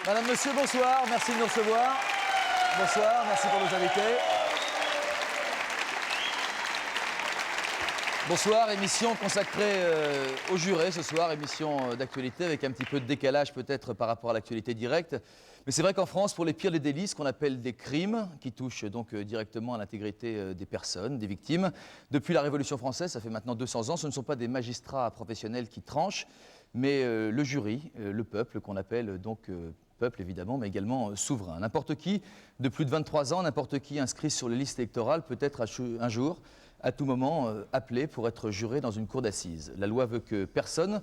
Madame, Monsieur, bonsoir, merci de nous recevoir. Bonsoir, merci pour vos invités. Bonsoir, émission consacrée aux jurés ce soir, émission d'actualité avec un petit peu de décalage peut-être par rapport à l'actualité directe. Mais c'est vrai qu'en France, pour les pires des délits, ce qu'on appelle des crimes, qui touchent donc directement à l'intégrité des personnes, des victimes, depuis la Révolution française, ça fait maintenant 200 ans, ce ne sont pas des magistrats professionnels qui tranchent, mais le jury, le peuple qu'on appelle donc peuple évidemment, mais également souverain. N'importe qui, de plus de 23 ans, n'importe qui inscrit sur les listes électorales peut être un jour, à tout moment, appelé pour être juré dans une cour d'assises. La loi veut que personne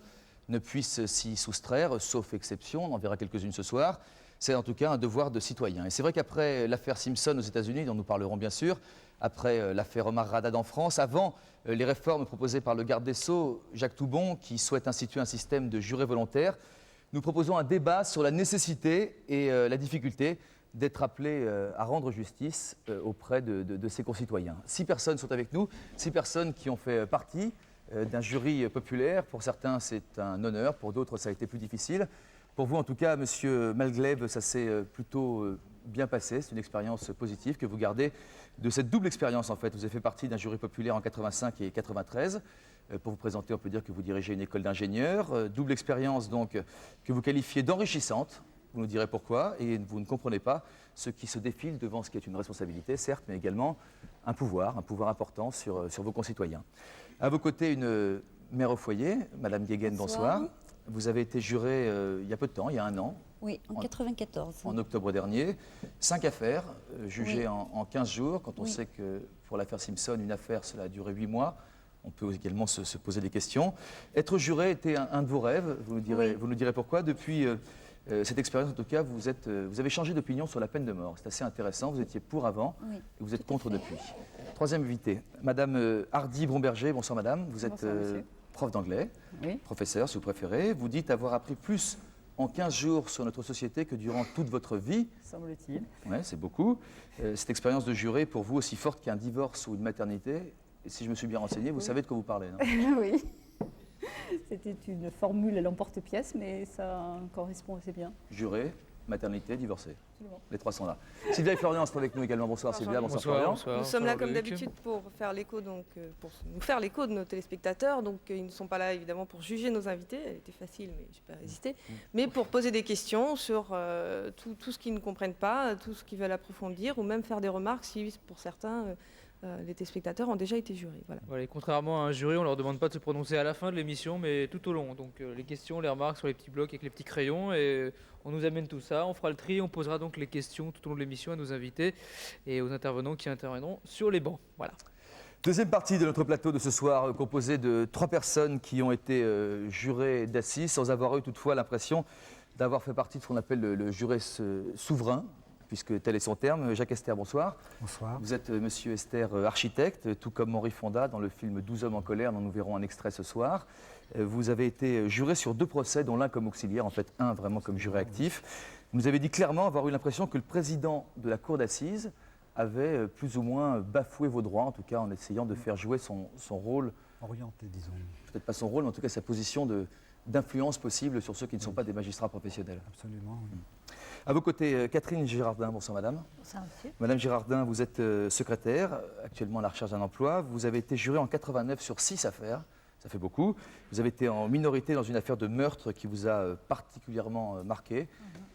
ne puisse s'y soustraire, sauf exception, on en verra quelques-unes ce soir. C'est en tout cas un devoir de citoyen. Et c'est vrai qu'après l'affaire Simpson aux États-Unis, dont nous parlerons bien sûr, après l'affaire Omar Haddad en France, avant les réformes proposées par le garde des Sceaux, Jacques Toubon, qui souhaite instituer un système de jurés volontaires, nous proposons un débat sur la nécessité et la difficulté d'être appelé à rendre justice auprès de ses concitoyens. 6 personnes sont avec nous, 6 personnes qui ont fait partie d'un jury populaire. Pour certains, c'est un honneur, pour d'autres, ça a été plus difficile. Pour vous, en tout cas, Monsieur Malgleb, ça s'est plutôt bien passé. C'est une expérience positive que vous gardez de cette double expérience, en fait. Vous avez fait partie d'un jury populaire en 85 et 93. Pour vous présenter, on peut dire que vous dirigez une école d'ingénieurs. Double expérience, donc, que vous qualifiez d'enrichissante. Vous nous direz pourquoi, et vous ne comprenez pas ce qui se défile devant ce qui est une responsabilité, certes, mais également un pouvoir important sur vos concitoyens. À vos côtés, une mère au foyer, Madame Guéguen, bonsoir. Vous avez été jurée il y a peu de temps, il y a un an. Oui, en 94. En octobre dernier. 5 affaires jugées en 15 jours. Quand on sait que pour l'affaire Simpson, une affaire, cela a duré 8 mois, on peut également se poser des questions. Être juré était un de vos rêves, vous nous direz pourquoi. Depuis cette expérience, en tout cas, vous avez changé d'opinion sur la peine de mort. C'est assez intéressant, vous étiez pour avant et vous êtes contre depuis. Troisième invité, Madame Hardy Bromberger. Bonsoir Madame, vous êtes prof d'anglais, professeur si vous préférez. Vous dites avoir appris plus en 15 jours sur notre société que durant toute votre vie. Semble-t-il. Oui, c'est beaucoup. Cette expérience de juré, pour vous, aussi forte qu'un divorce ou une maternité, et si je me suis bien renseigné, vous savez de quoi vous parlez, non? Oui. C'était une formule à l'emporte-pièce, mais ça correspond assez bien. Juré, maternité, divorcé. Absolument. Les 3 sont là. Sylvia et Florian sont avec nous également. Bonsoir Sylvia, bonsoir Florian. Nous sommes là comme d'habitude pour faire l'écho, pour nous faire l'écho de nos téléspectateurs. Donc ils ne sont pas là évidemment pour juger nos invités. Elle était facile, mais je n'ai pas résisté. Mais pour poser des questions sur tout ce qu'ils ne comprennent pas, tout ce qu'ils veulent approfondir, ou même faire des remarques si pour certains les téléspectateurs ont déjà été jurés. Voilà, et contrairement à un jury, on ne leur demande pas de se prononcer à la fin de l'émission, mais tout au long. Donc les questions, les remarques sur les petits blocs avec les petits crayons, et on nous amène tout ça. On fera le tri, on posera donc les questions tout au long de l'émission à nos invités et aux intervenants qui interviendront sur les bancs. Voilà. Deuxième partie de notre plateau de ce soir, composé de 3 personnes qui ont été jurées d'assises, sans avoir eu toutefois l'impression d'avoir fait partie de ce qu'on appelle le juré souverain, puisque tel est son terme. Jacques Esther, bonsoir. Bonsoir. Vous êtes, monsieur Esther, architecte, tout comme Henri Fonda dans le film 12 hommes en colère, dont nous verrons un extrait ce soir. Vous avez été juré sur 2 procès, dont l'un comme auxiliaire, en fait un vraiment comme juré actif. Vous nous avez dit clairement avoir eu l'impression que le président de la cour d'assises avait plus ou moins bafoué vos droits, en tout cas en essayant de faire jouer son rôle. Orienté, disons. Peut-être pas son rôle, mais en tout cas sa position d'influence possible sur ceux qui ne sont pas des magistrats professionnels. Absolument, oui. À vos côtés, Catherine Girardin. Bonsoir madame. Bonsoir monsieur. Madame Girardin, vous êtes secrétaire, actuellement à la recherche d'un emploi. Vous avez été jurée en 89 sur 6 affaires, ça fait beaucoup. Vous avez été en minorité dans une affaire de meurtre qui vous a particulièrement marqué.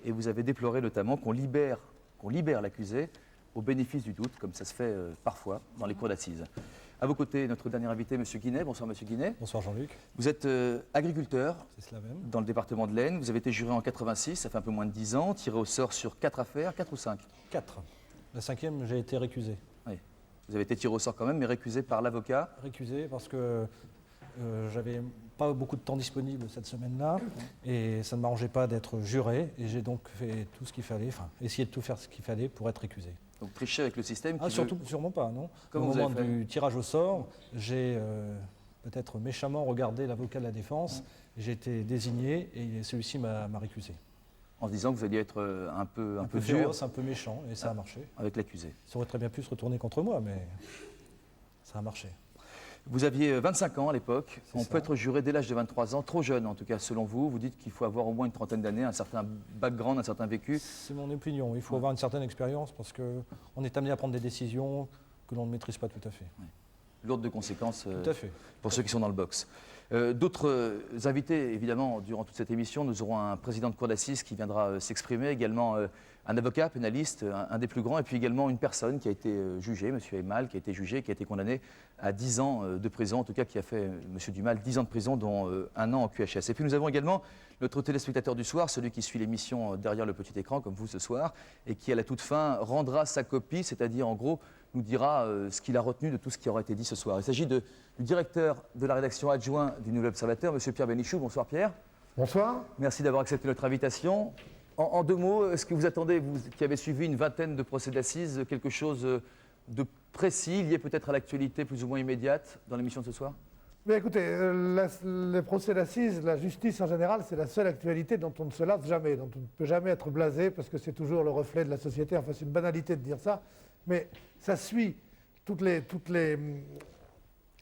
Et vous avez déploré notamment qu'on libère l'accusé au bénéfice du doute, comme ça se fait parfois dans les cours d'assises. À vos côtés, notre dernier invité, M. Guinet. Bonsoir, M. Guinet. Bonsoir, Jean-Luc. Vous êtes agriculteur. C'est cela même. Dans le département de l'Aisne. Vous avez été juré en 86, ça fait un peu moins de 10 ans, tiré au sort sur 4 affaires, 4 ou 5? 4. La 5e, j'ai été récusé. Oui. Vous avez été tiré au sort quand même, mais récusé par l'avocat. Récusé parce que j'avais pas beaucoup de temps disponible cette semaine-là et ça ne m'arrangeait pas d'être juré et j'ai donc fait tout ce qu'il fallait, enfin essayé de tout faire ce qu'il fallait pour être récusé. Donc tricher avec le système qui Sûrement pas, non. Comment au vous moment avez fait du tirage au sort, j'ai peut-être méchamment regardé l'avocat de la défense, j'ai été désigné et celui-ci m'a récusé. En se disant que vous alliez être un peu dur. Féroce, un peu méchant, et ça a marché. Avec l'accusé. Ça aurait très bien pu se retourner contre moi, mais ça a marché. Vous aviez 25 ans à l'époque. C'est On ça. peut être juré dès l'âge de 23 ans, trop jeune en tout cas selon vous. Vous dites qu'il faut avoir au moins une trentaine d'années, un certain background, un certain vécu. C'est mon opinion. Il faut avoir une certaine expérience parce qu'on est amené à prendre des décisions que l'on ne maîtrise pas tout à fait. Lourde de conséquences Tout à fait. pour ceux qui sont dans le box. D'autres invités, évidemment, durant toute cette émission, nous aurons un président de cour d'assises qui viendra s'exprimer, également un avocat pénaliste, un des plus grands, et puis également une personne qui a été jugée, M. Aymal, qui a été jugé, qui a été condamné à 10 ans de prison, en tout cas qui a fait, M. Dumal, 10 ans de prison, dont 1 an en QHS. Et puis nous avons également notre téléspectateur du soir, celui qui suit l'émission derrière le petit écran, comme vous ce soir, et qui à la toute fin rendra sa copie, c'est-à-dire en gros nous dira ce qu'il a retenu de tout ce qui aura été dit ce soir. Il s'agit du directeur de la rédaction adjoint du Nouvel Observateur, M. Pierre Bénichou. Bonsoir Pierre. Bonsoir. Merci d'avoir accepté notre invitation. En 2 mots, est-ce que vous attendez, vous qui avez suivi une vingtaine de procès d'assises, quelque chose de précis, lié peut-être à l'actualité plus ou moins immédiate dans l'émission de ce soir? Mais écoutez, les procès d'assises, la justice en général, c'est la seule actualité dont on ne se lasse jamais, dont on ne peut jamais être blasé, parce que c'est toujours le reflet de la société. Enfin, c'est une banalité de dire ça, mais ça suit toutes les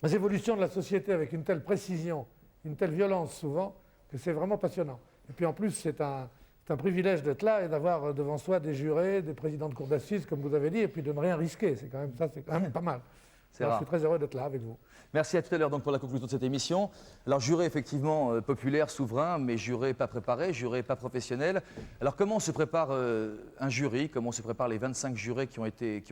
évolutions de la société avec une telle précision, une telle violence souvent, que c'est vraiment passionnant. Et puis en plus, c'est un privilège d'être là et d'avoir devant soi des jurés, des présidents de cour d'assises, comme vous avez dit, et puis de ne rien risquer. C'est quand même pas mal. Alors, je suis très heureux d'être là avec vous. Merci, à tout à l'heure donc pour la conclusion de cette émission. Alors juré effectivement populaire, souverain, mais juré pas préparé, juré pas professionnel. Alors comment se prépare un jury? Comment se préparent les 25 jurés qui ont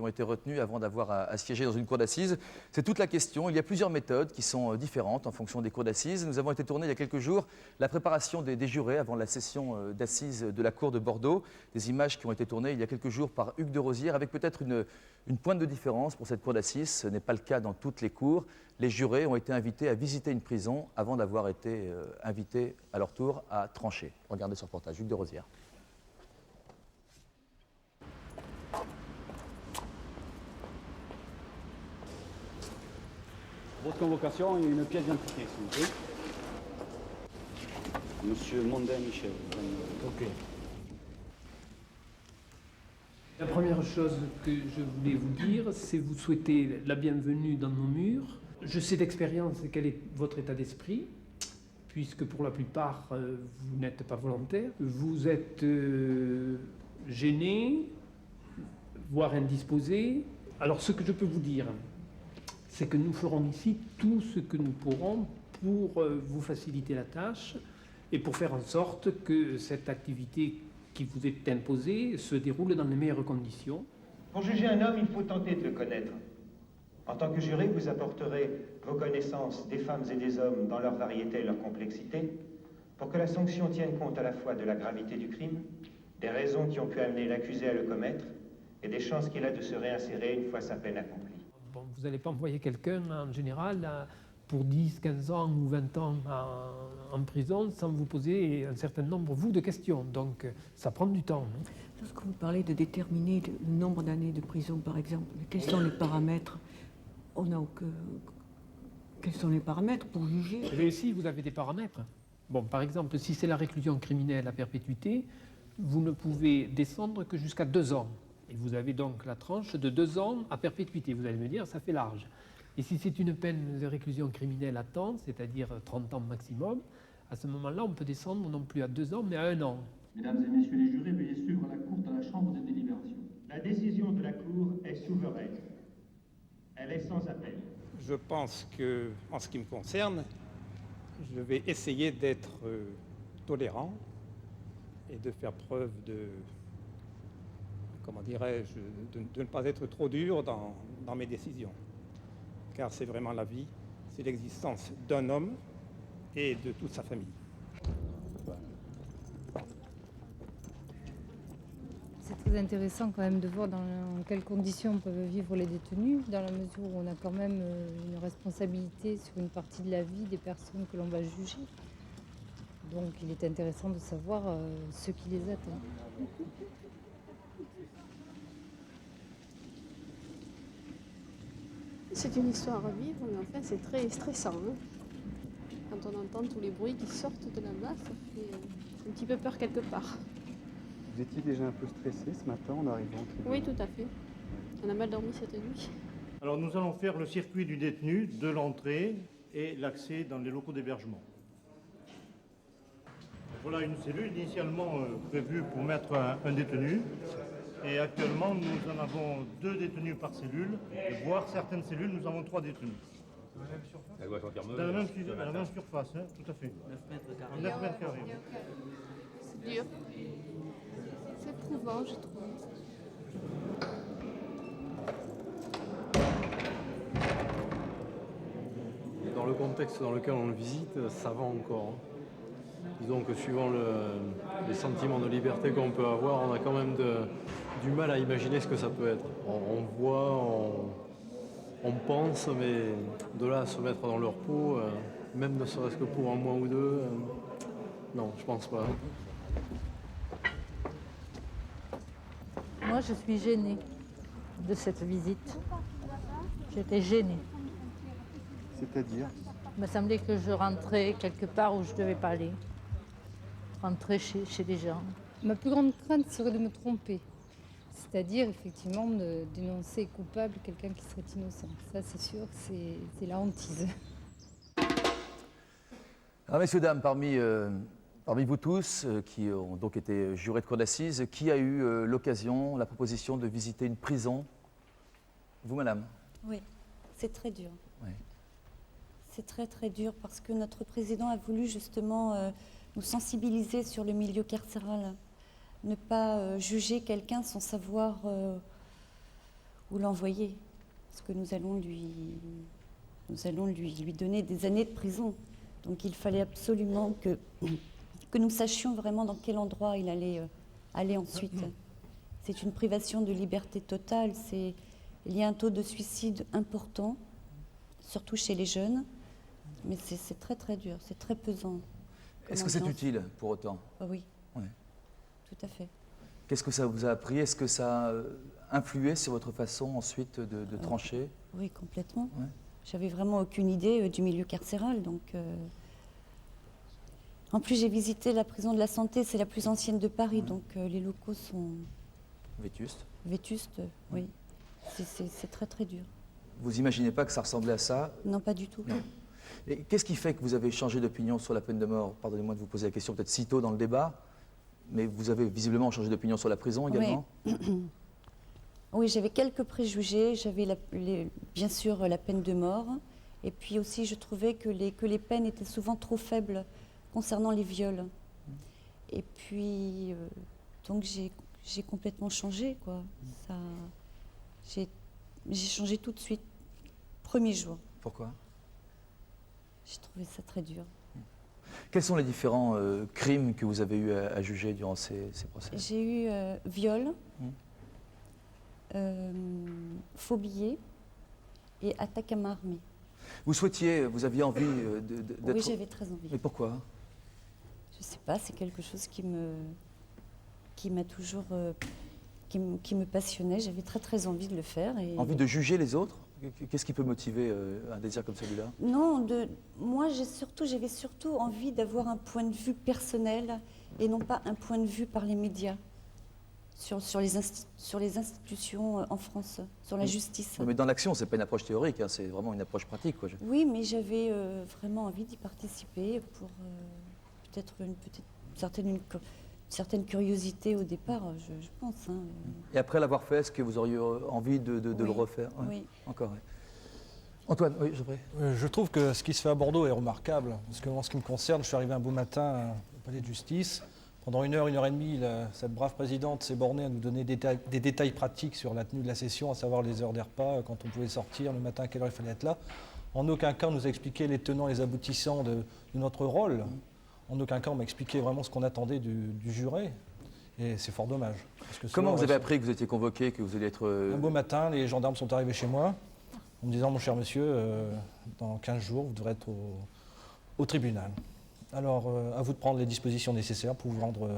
été retenus avant d'avoir à siéger dans une cour d'assises? C'est toute la question. Il y a plusieurs méthodes qui sont différentes en fonction des cours d'assises. Nous avons été tournés il y a quelques jours la préparation des jurés avant la session d'assises de la cour de Bordeaux. Des images qui ont été tournées il y a quelques jours par Hugues de Rosière avec peut-être une pointe de différence pour cette cour d'assises. Ce n'est pas le cas dans toutes les cours. Les jurés ont été invités à visiter une prison avant d'avoir été invités à leur tour à trancher. Regardez ce reportage, Hugues de Rosière. Votre convocation et une pièce d'identité, s'il vous plaît. Monsieur Mondet Michel. Ok. La première chose que je voulais vous dire, c'est vous souhaiter la bienvenue dans nos murs. Je sais d'expérience quel est votre état d'esprit, puisque pour la plupart, vous n'êtes pas volontaire. Vous êtes gêné, voire indisposé. Alors ce que je peux vous dire, c'est que nous ferons ici tout ce que nous pourrons pour vous faciliter la tâche et pour faire en sorte que cette activité qui vous est imposée se déroule dans les meilleures conditions. Pour juger un homme, il faut tenter de le connaître. En tant que juré, vous apporterez vos connaissances des femmes et des hommes dans leur variété et leur complexité, pour que la sanction tienne compte à la fois de la gravité du crime, des raisons qui ont pu amener l'accusé à le commettre, et des chances qu'il a de se réinsérer une fois sa peine accomplie. Bon, vous n'allez pas envoyer quelqu'un, en général, pour 10, 15 ans ou 20 ans en prison sans vous poser un certain nombre, vous, de questions. Donc, ça prend du temps. Lorsque vous parlez de déterminer le nombre d'années de prison, par exemple, quels sont les paramètres? Quels sont les paramètres pour juger? Et ici, vous avez des paramètres. Bon, par exemple, si c'est la réclusion criminelle à perpétuité, vous ne pouvez descendre que jusqu'à 2 ans. Et vous avez donc la tranche de 2 ans à perpétuité. Vous allez me dire, ça fait large. Et si c'est une peine de réclusion criminelle à temps, c'est-à-dire 30 ans maximum, à ce moment-là, on peut descendre non plus à 2 ans, mais à 1 an. Mesdames et messieurs les jurés, veuillez suivre la Cour dans la chambre de délibération. La décision de la Cour est souveraine. Elle est sans appel. Je pense que, en ce qui me concerne, je vais essayer d'être tolérant et de faire preuve de, comment dirais-je, de ne pas être trop dur dans mes décisions. Car c'est vraiment la vie, c'est l'existence d'un homme et de toute sa famille. C'est très intéressant quand même de voir dans quelles conditions peuvent vivre les détenus, dans la mesure où on a quand même une responsabilité sur une partie de la vie des personnes que l'on va juger. Donc il est intéressant de savoir ce qui les attend. C'est une histoire à vivre, mais enfin c'est très stressant. Hein. Quand on entend tous les bruits qui sortent de là-bas, ça fait un petit peu peur quelque part. Vous étiez déjà un peu stressé ce matin en arrivant? Oui, tout à fait. On a mal dormi cette nuit. Alors nous allons faire le circuit du détenu de l'entrée et l'accès dans les locaux d'hébergement. Voilà une cellule initialement prévue pour mettre un détenu. Et actuellement, nous en avons 2 détenus par cellule, voire certaines cellules, nous avons 3 détenus. Dans la même surface, hein, tout à fait. 9 mètres carrés. C'est dur. C'est éprouvant, je trouve. Dans le contexte dans lequel on le visite, ça va encore. Disons que suivant les sentiments de liberté qu'on peut avoir, on a quand même du mal à imaginer ce que ça peut être. On voit, on pense, mais de là à se mettre dans leur peau, même ne serait-ce que pour un mois ou 2, non, je pense pas. Moi, je suis gênée de cette visite. J'étais gênée. C'est-à-dire? Il m'a semblé que je rentrais quelque part où je ne devais pas aller. Rentrer chez des gens. Ma plus grande crainte serait de me tromper. C'est-à-dire, effectivement, de dénoncer coupable quelqu'un qui serait innocent. Ça, c'est sûr, c'est la hantise. Alors, messieurs, dames, parmi vous tous qui ont donc été jurés de cour d'assises, qui a eu l'occasion, la proposition de visiter une prison? Vous, madame? Oui, c'est très dur. Oui. C'est très très dur parce que notre président a voulu justement nous sensibiliser sur le milieu carcéral. Ne pas juger quelqu'un sans savoir où l'envoyer. Parce que nous allons lui donner des années de prison. Donc il fallait absolument que nous sachions vraiment dans quel endroit il allait aller ensuite. C'est une privation de liberté totale. Il y a un taux de suicide important, surtout chez les jeunes. Mais c'est très très dur, c'est très pesant. Est-ce que c'est utile pour autant? Oui, ouais. Tout à fait. Qu'est-ce que ça vous a appris? Est-ce que ça a influé sur votre façon ensuite de trancher? Oui, complètement. Ouais. J'avais vraiment aucune idée du milieu carcéral. Donc, en plus, j'ai visité la prison de la Santé, c'est la plus ancienne de Paris, donc les locaux sont... Vétustes? Vétustes, oui. C'est très très dur. Vous imaginez pas que ça ressemblait à ça? Non, pas du tout. Non. Et qu'est-ce qui fait que vous avez changé d'opinion sur la peine de mort? Pardonnez-moi de vous poser la question peut-être si tôt dans le débat, mais vous avez visiblement changé d'opinion sur la prison également? Oui, oui, j'avais quelques préjugés. J'avais bien sûr la peine de mort. Et puis aussi, je trouvais que les peines étaient souvent trop faibles concernant les viols. Et puis, donc j'ai complètement changé, quoi. J'ai changé tout de suite, premier jour. Pourquoi? J'ai trouvé ça très dur. Quels sont les différents crimes que vous avez eu à juger durant ces procès? J'ai eu viol, faux billets et attaque à main armée. Vous aviez envie d'être... Oui, j'avais très envie. Mais pourquoi? Je ne sais pas, c'est quelque chose qui m'a toujours... qui me passionnait. J'avais très très envie de le faire. Et... Envie de juger les autres? Qu'est-ce qui peut motiver un désir comme celui-là? Non, moi j'avais surtout envie d'avoir un point de vue personnel et non pas un point de vue par les médias sur les institutions en France, sur la justice. Mais dans l'action, ce n'est pas une approche théorique, hein, c'est vraiment une approche pratique, quoi. Oui, mais j'avais vraiment envie d'y participer pour peut-être une certaine curiosité au départ, je pense. Hein. Et après l'avoir fait, est-ce que vous auriez envie de le refaire? Ouais. Oui. Encore, oui. Antoine, oui, je prie. Je trouve que ce qui se fait à Bordeaux est remarquable. Parce que en ce qui me concerne, je suis arrivé un beau matin au palais de justice. Pendant 1 heure, 1 heure et demie, cette brave présidente s'est bornée à nous donner des détails pratiques sur la tenue de la session, à savoir les heures des repas, quand on pouvait sortir, le matin, à quelle heure il fallait être là. En aucun cas, on nous a expliqué les tenants et les aboutissants de notre rôle. En aucun cas, on m'a expliqué vraiment ce qu'on attendait du juré. Et c'est fort dommage. Parce que comment vous avez appris que vous étiez convoqué, que vous alliez être... Un beau matin, les gendarmes sont arrivés chez moi en me disant, mon cher monsieur, dans 15 jours, vous devrez être au tribunal. Alors, à vous de prendre les dispositions nécessaires pour vous rendre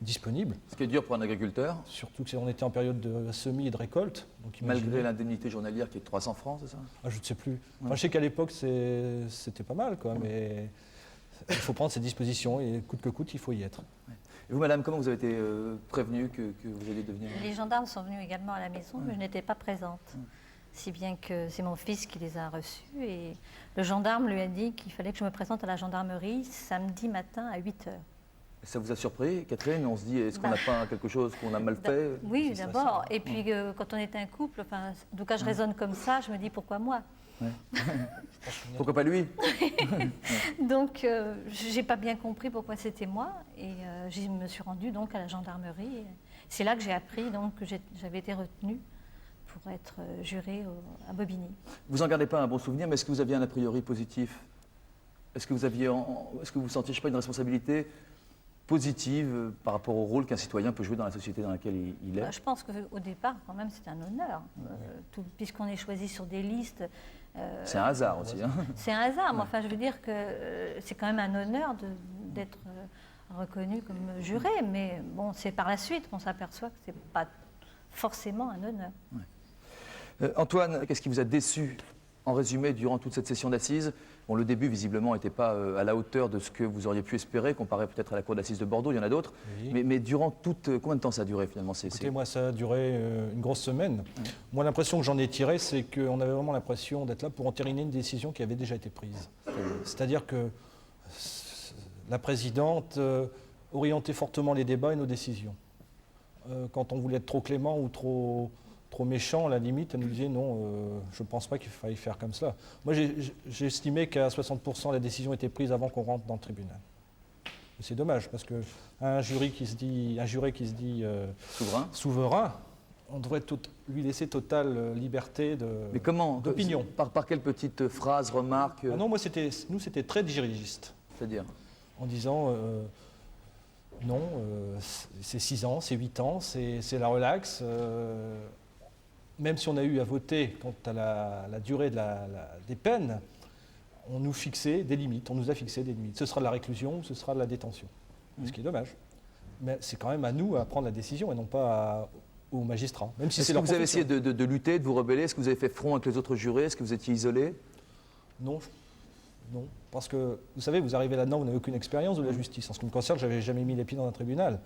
disponible. Ce qui est dur pour un agriculteur. Surtout qu'on était en période de semis et de récolte. Donc malgré l'indemnité journalière qui est de 300 francs, c'est ça? Je ne sais plus. Enfin, je sais qu'à l'époque, c'était pas mal, quoi, mais il faut prendre ses dispositions et coûte que coûte, il faut y être. Ouais. Et vous, madame, comment vous avez été prévenue que vous alliez devenir... Les gendarmes sont venus également à la maison, mais je n'étais pas présente. si bien que c'est mon fils qui les a reçus. Et le gendarme lui a dit qu'il fallait que je me présente à la gendarmerie samedi matin à 8 h. Ça vous a surpris, Catherine? On se dit, est-ce qu'on n'a pas quelque chose qu'on a mal fait? Oui, d'abord. Et puis, quand on est un couple, enfin, en tout cas, je raisonne comme ça, je me dis, pourquoi moi? Ouais. Pourquoi pas lui? Donc, je n'ai pas bien compris pourquoi c'était moi. Et je me suis rendue donc à la gendarmerie. C'est là que j'ai appris donc, que j'avais été retenue pour être jurée à Bobigny. Vous n'en gardez pas un bon souvenir, mais est-ce que vous aviez un a priori positif? Est-ce que vous sentiez, je sais pas, une responsabilité positive par rapport au rôle qu'un citoyen peut jouer dans la société dans laquelle il est? Je pense qu'au départ, quand même, c'est un honneur. Puisqu'on est choisi sur des listes... c'est un hasard aussi. Hein. C'est un hasard, mais enfin, je veux dire que c'est quand même un honneur d'être reconnu comme juré. Mais bon, c'est par la suite qu'on s'aperçoit que ce n'est pas forcément un honneur. Ouais. Antoine, qu'est-ce qui vous a déçu, en résumé, durant toute cette session d'assises? Bon, le début, visiblement, n'était pas à la hauteur de ce que vous auriez pu espérer, comparé peut-être à la cour d'assises de Bordeaux, il y en a d'autres. Oui. Mais durant combien de temps ça a duré finalement? Écoutez, moi, ça a duré une grosse semaine. Ouais. Moi, l'impression que j'en ai tirée, c'est qu'on avait vraiment l'impression d'être là pour entériner une décision qui avait déjà été prise. C'est-à-dire que la présidente orientait fortement les débats et nos décisions. Quand on voulait être trop clément ou trop méchant, à la limite, elle nous disait non, je ne pense pas qu'il faille faire comme cela. Moi, j'ai estimé qu'à 60%, la décision était prise avant qu'on rentre dans le tribunal. C'est dommage, parce qu'un juré qui se dit souverain, on devrait lui laisser totale liberté Mais comment d'opinion. Par quelle petite phrase, remarque? Ah non, moi, nous, c'était très dirigiste. C'est-à-dire? En disant... non, c'est 6 ans, c'est 8 ans, c'est la relaxe. Même si on a eu à voter quant à la durée des peines, on nous fixait des limites, on nous a fixé des limites. Ce sera de la réclusion ou ce sera de la détention. Ce qui est dommage. Mais c'est quand même à nous à prendre la décision et non pas aux magistrats. Même si Est-ce que vous avez essayé de lutter, de vous rebeller? Est-ce que vous avez fait front avec les autres jurés? Est-ce que vous étiez isolé? Non. Non, parce que, vous savez, vous arrivez là-dedans, vous n'avez aucune expérience de la justice. En ce qui me concerne, je n'avais jamais mis les pieds dans un tribunal.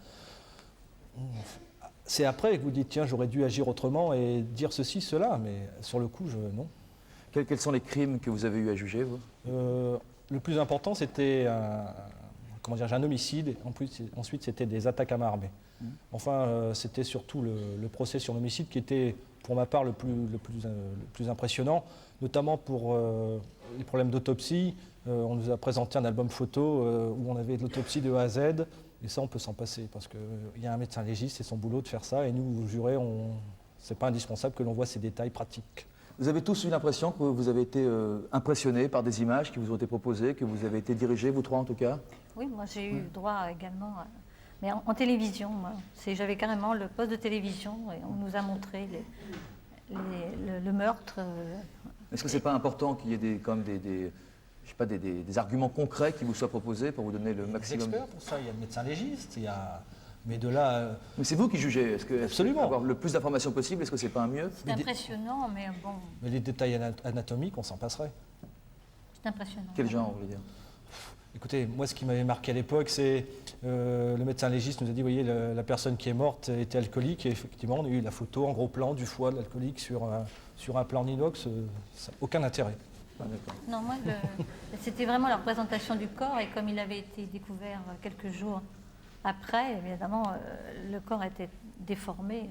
C'est après que vous dites, tiens, j'aurais dû agir autrement et dire ceci, cela, mais sur le coup, non. Quels sont les crimes que vous avez eu à juger, vous? Le plus important, c'était un homicide, et ensuite c'était des attaques à main armée. Enfin, c'était surtout le procès sur l'homicide qui était, pour ma part, le plus impressionnant, notamment pour les problèmes d'autopsie. On nous a présenté un album photo où on avait de l'autopsie de A à Z, et ça, on peut s'en passer, parce qu'il y a un médecin légiste, c'est son boulot de faire ça, et nous, jurés, ce n'est pas indispensable que l'on voit ces détails pratiques. Vous avez tous eu l'impression que vous avez été impressionnés par des images qui vous ont été proposées, que vous avez été dirigés, vous trois en tout cas? Oui, moi j'ai eu droit également, mais en télévision. J'avais carrément le poste de télévision et on nous a montré le meurtre. Est-ce que ce n'est pas important qu'il y ait des arguments concrets qui vous soient proposés pour vous donner le maximum? Il y a des experts pour ça, il y a le médecin légiste, mais de là... Mais c'est vous qui jugez. Absolument. Avoir le plus d'informations possible, est-ce que c'est pas un mieux? C'est impressionnant, mais bon... Mais les détails anatomiques, on s'en passerait. C'est impressionnant. Quel genre, vous voulez dire? Écoutez, moi, ce qui m'avait marqué à l'époque, c'est le médecin légiste nous a dit, vous voyez, la personne qui est morte était alcoolique, et effectivement, on a eu la photo en gros plan du foie de l'alcoolique sur un plan en inox, ça n'a aucun intérêt. Ah, non, moi, c'était vraiment la représentation du corps, et comme il avait été découvert quelques jours après, évidemment, le corps était déformé,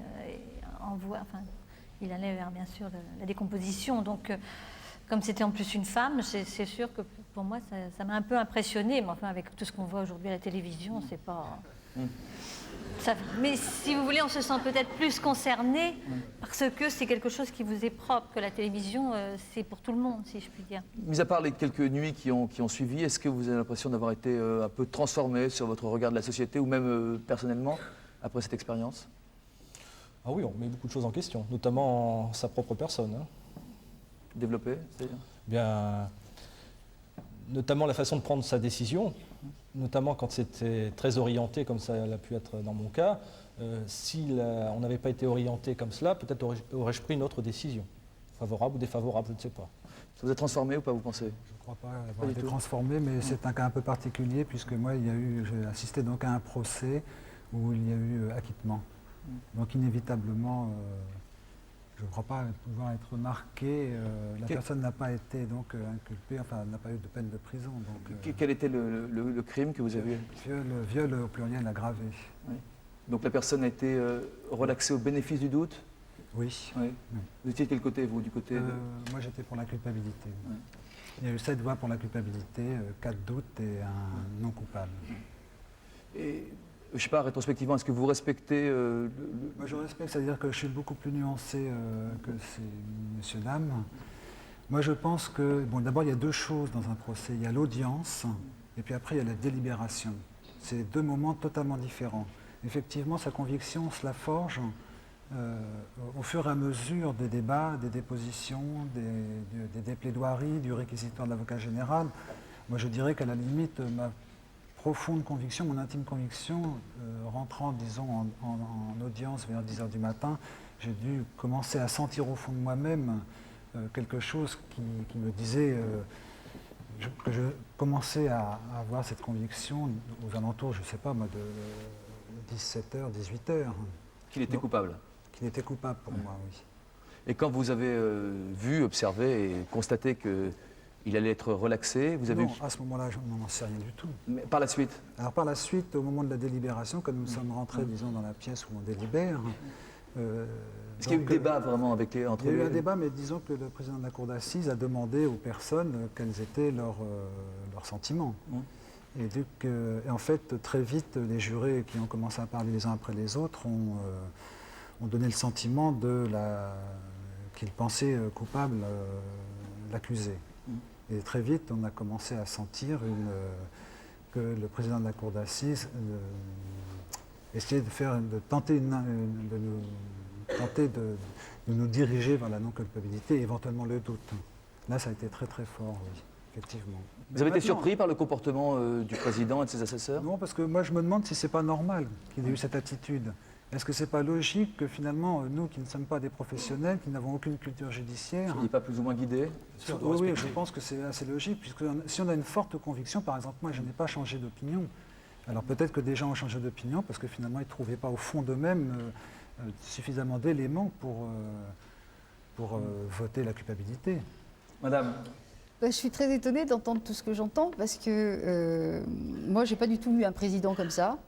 il allait vers, bien sûr, la décomposition. Donc, comme c'était en plus une femme, c'est sûr que pour moi, ça m'a un peu impressionnée. Mais enfin, avec tout ce qu'on voit aujourd'hui à la télévision, c'est pas... Mais si vous voulez, on se sent peut-être plus concerné parce que c'est quelque chose qui vous est propre, que la télévision, c'est pour tout le monde, si je puis dire. Mis à part les quelques nuits qui ont suivi, est-ce que vous avez l'impression d'avoir été un peu transformé sur votre regard de la société ou même personnellement après cette expérience? Ah oui, on met beaucoup de choses en question, notamment sa propre personne. Développer, c'est-à-dire? Bien, notamment la façon de prendre sa décision, notamment quand c'était très orienté, comme ça a pu être dans mon cas. Si on n'avait pas été orienté comme cela, peut-être aurais-je pris une autre décision, favorable ou défavorable, je ne sais pas. Ça vous a transformé ou pas, vous pensez? Je ne crois pas avoir été transformé, mais c'est un cas un peu particulier, puisque moi, j'ai assisté donc à un procès où il y a eu acquittement. Donc inévitablement, je ne crois pas pouvoir être marqué. La personne n'a pas été donc inculpée, enfin n'a pas eu de peine de prison. Donc, Quel était le crime que vous avez eu? Viol au pluriel aggravé. Oui. Donc la personne a été relaxée au bénéfice du doute? Oui. Oui. Vous étiez de quel côté, vous, du côté Moi, j'étais pour la culpabilité. Oui. Il y a eu 7 voix pour la culpabilité, 4 doutes et un non coupable. Et, je ne sais pas, rétrospectivement, est-ce que vous respectez Moi, je respecte, c'est-à-dire que je suis beaucoup plus nuancé que ces messieurs, dames. Moi, je pense que, bon, d'abord, il y a 2 choses dans un procès. Il y a l'audience, et puis après, il y a la délibération. C'est 2 moments totalement différents. Effectivement, sa conviction se la forge au fur et à mesure des débats, des dépositions, des plaidoiries, du réquisitoire de l'avocat général. Moi, je dirais qu'à la limite, ma profonde conviction, mon intime conviction, rentrant, disons, en audience vers 10 h du matin, j'ai dû commencer à sentir au fond de moi-même quelque chose qui me disait que je commençais à avoir cette conviction aux alentours, je ne sais pas, moi, de 17 h, 18 h. Qu'il était coupable? Qu'il était coupable pour moi, oui. Et quand vous avez vu, observé et constaté qu'il allait être relaxé, vous avez... Non, à ce moment-là, je n'en sais rien du tout. Mais par la suite? Alors par la suite, au moment de la délibération, quand nous sommes rentrés, disons, dans la pièce où on délibère... Est-ce qu'il y a eu débat vraiment entre les... Il y a eu un débat, mais disons que le président de la cour d'assises a demandé aux personnes quels étaient leurs sentiments. Et en fait, très vite, les jurés qui ont commencé à parler les uns après les autres ont donné le sentiment qu'ils pensaient coupable l'accusé. Et très vite, on a commencé à sentir que le président de la cour d'assises essayait de tenter de nous diriger vers la non-culpabilité et éventuellement le doute. Là, ça a été très très fort, oui, effectivement. Vous avez été surpris par le comportement du président et de ses assesseurs? Non, parce que moi je me demande si c'est pas normal qu'il ait eu cette attitude. Est-ce que c'est pas logique que finalement, nous qui ne sommes pas des professionnels, qui n'avons aucune culture judiciaire... Il n'est pas plus ou moins guidé? Oui, je pense que c'est assez logique, puisque si on a une forte conviction, par exemple, moi je n'ai pas changé d'opinion. Alors peut-être que des gens ont changé d'opinion parce que finalement ils ne trouvaient pas au fond d'eux-mêmes suffisamment d'éléments pour voter la culpabilité. Madame? Je suis très étonnée d'entendre tout ce que j'entends parce que moi, je n'ai pas du tout eu un président comme ça.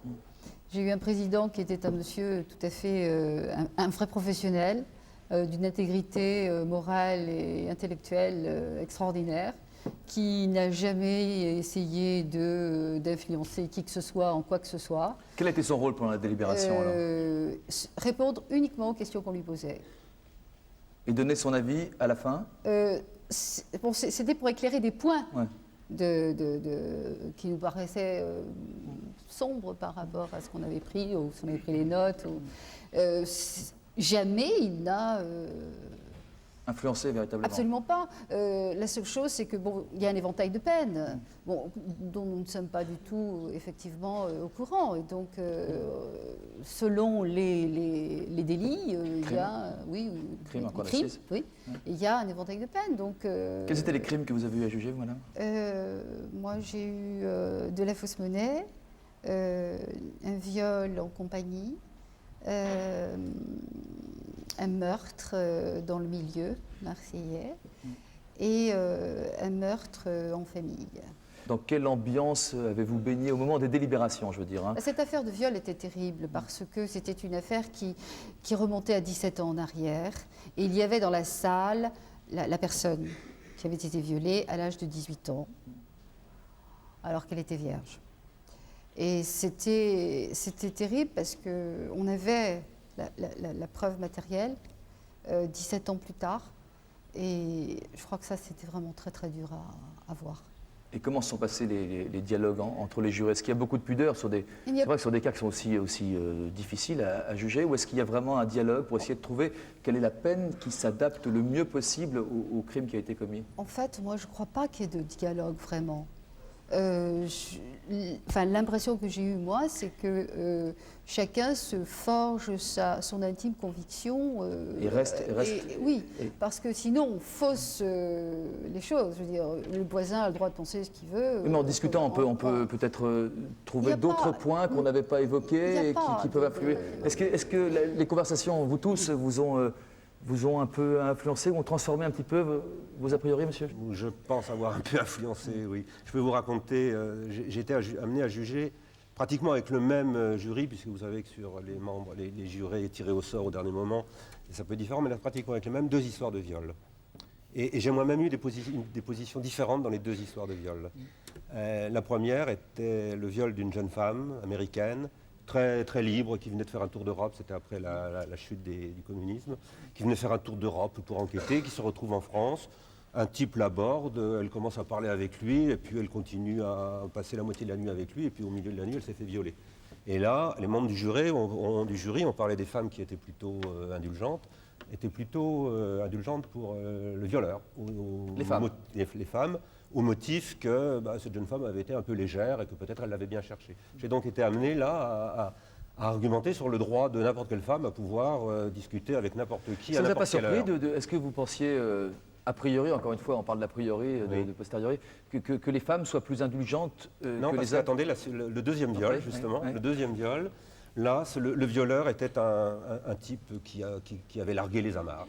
J'ai eu un président qui était un monsieur tout à fait, un vrai professionnel, d'une intégrité morale et intellectuelle extraordinaire, qui n'a jamais essayé d'influencer qui que ce soit en quoi que ce soit. Quel a été son rôle pendant la délibération alors? Répondre uniquement aux questions qu'on lui posait. Et donner son avis à la fin? C'était pour éclairer des points qui nous paraissaient sombres par rapport à ce qu'on avait pris, ou si on avait pris les notes. Jamais il n'a... influencé véritablement? Absolument pas. La seule chose, c'est que il y a un éventail de peines, dont nous ne sommes pas du tout effectivement au courant. Et donc, selon les délits, il y a, crimes, il y a un éventail de peines. Donc, quels étaient les crimes que vous avez eu à juger, vous, madame? moi, j'ai eu de la fausse monnaie, un viol en compagnie. Un meurtre dans le milieu marseillais et un meurtre en famille. Dans quelle ambiance avez-vous baigné au moment des délibérations, je veux dire, hein? Cette affaire de viol était terrible parce que c'était une affaire qui remontait à 17 ans en arrière et il y avait dans la salle la personne qui avait été violée à l'âge de 18 ans alors qu'elle était vierge. Et c'était terrible parce qu'on avait la preuve matérielle 17 ans plus tard. Et je crois que ça, c'était vraiment très très dur à voir. Et comment se sont passés les dialogues entre les jurés? Est-ce qu'il y a beaucoup de pudeur sur des... C'est vrai que sur des cas qui sont aussi difficiles à juger, ou est-ce qu'il y a vraiment un dialogue pour essayer de trouver quelle est la peine qui s'adapte le mieux possible au crime qui a été commis? En fait, moi, je ne crois pas qu'il y ait de dialogue vraiment. L'impression que j'ai eue, moi, c'est que chacun se forge son intime conviction. Oui, parce que sinon, on fausse les choses. Je veux dire, le voisin a le droit de penser ce qu'il veut. Mais en discutant, on peut peut-être trouver d'autres points qu'on n'avait pas évoqués et qui peuvent influer. Est-ce que les conversations, vous tous, vous ont vous ont un peu influencé ou ont transformé un petit peu vos a priori, monsieur? Je pense avoir un peu influencé, oui. Je peux vous raconter, j'ai été amené à juger pratiquement avec le même jury, puisque vous savez que sur les membres, les jurés tirés au sort au dernier moment, et ça peut être différent, mais là, pratiquement avec les mêmes 2 histoires de viol. Et j'ai moi-même eu des positions différentes dans les 2 histoires de viol. La première était le viol d'une jeune femme américaine, très, très libre, qui venait de faire un tour d'Europe, c'était après la chute du communisme, qui venait faire un tour d'Europe pour enquêter, qui se retrouve en France. Un type l'aborde, elle commence à parler avec lui, et puis elle continue à passer la moitié de la nuit avec lui, et puis au milieu de la nuit, elle s'est fait violer. Et là, les membres du jury, on parlait des femmes qui étaient plutôt indulgentes, pour le violeur. Les femmes. Les femmes, au motif que cette jeune femme avait été un peu légère et que peut-être elle l'avait bien cherché. J'ai donc été amené là à argumenter sur le droit de n'importe quelle femme à pouvoir discuter avec n'importe qui à n'importe quelle heure. Ça vous a pas surpris est-ce que vous pensiez, a priori, encore une fois, on parle d'a priori, de posteriori, que les femmes soient plus indulgentes non, que les hommes? Non, parce qu'attendez, le deuxième viol, après, justement, oui. le deuxième viol, là, le violeur était un type qui avait largué les amarres.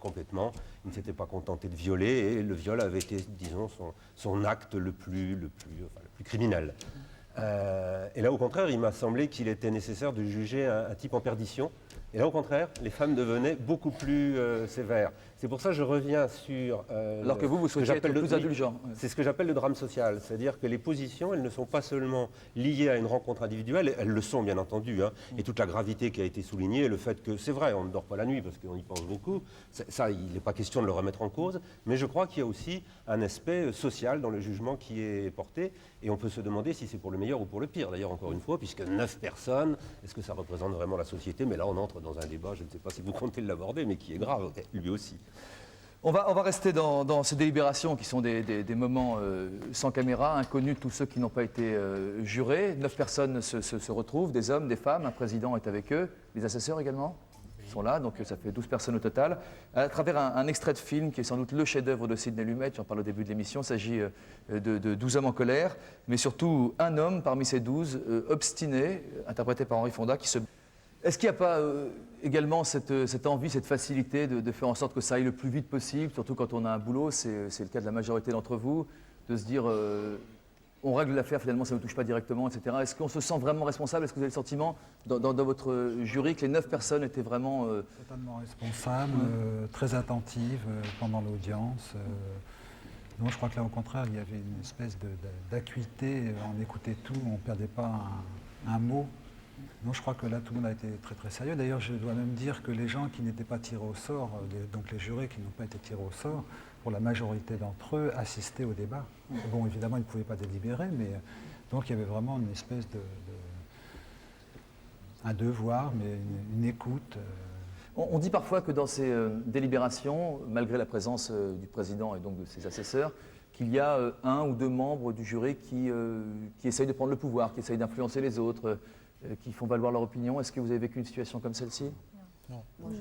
Complètement. Il ne s'était pas contenté de violer et le viol avait été, disons, son acte le plus criminel. Et là, au contraire, il m'a semblé qu'il était nécessaire de juger un type en perdition. Et là, au contraire, les femmes devenaient beaucoup plus sévères. C'est pour ça que je reviens sur... Alors que vous souhaitez être plus indulgent. C'est ce que j'appelle le drame social. C'est-à-dire que les positions, elles ne sont pas seulement liées à une rencontre individuelle, elles le sont bien entendu. Et toute la gravité qui a été soulignée, le fait que, c'est vrai, on ne dort pas la nuit parce qu'on y pense beaucoup, ça, il n'est pas question de le remettre en cause, mais je crois qu'il y a aussi un aspect social dans le jugement qui est porté, et on peut se demander si c'est pour le meilleur ou pour le pire. D'ailleurs, encore une fois, puisque 9 personnes, est-ce que ça représente vraiment la société? Mais là, on entre dans un débat, je ne sais pas si vous comptez l'aborder, mais qui est grave, lui aussi. On va rester dans ces délibérations qui sont des moments sans caméra, inconnus de tous ceux qui n'ont pas été jurés. 9 personnes se retrouvent, des hommes, des femmes, un président est avec eux, les assesseurs également sont là, donc ça fait 12 personnes au total. À travers un extrait de film qui est sans doute le chef-d'œuvre de Sidney Lumet, j'en parle au début de l'émission, il s'agit de 12 hommes en colère, mais surtout un homme parmi ces 12, obstiné, interprété par Henri Fonda, qui se... Est-ce qu'il n'y a pas également cette envie, cette facilité de faire en sorte que ça aille le plus vite possible, surtout quand on a un boulot, c'est le cas de la majorité d'entre vous, de se dire on règle l'affaire, finalement ça ne nous touche pas directement, etc. Est-ce qu'on se sent vraiment responsable? Est-ce que vous avez le sentiment dans votre jury que les 9 personnes étaient vraiment... Totalement responsables, très attentives pendant l'audience. Non, je crois que là au contraire, il y avait une espèce d'acuité, on écoutait tout, on ne perdait pas un mot. Non, je crois que là, tout le monde a été très très sérieux. D'ailleurs, je dois même dire que les gens qui n'étaient pas tirés au sort, donc les jurés qui n'ont pas été tirés au sort, pour la majorité d'entre eux, assistaient au débat. Bon, évidemment, ils ne pouvaient pas délibérer, mais donc il y avait vraiment une espèce un devoir, mais une écoute. On dit parfois que dans ces délibérations, malgré la présence du président et donc de ses assesseurs, qu'il y a un ou deux membres du jury qui essayent de prendre le pouvoir, qui essayent d'influencer les autres, qui font valoir leur opinion. Est-ce que vous avez vécu une situation comme celle-ci? Non. Oui,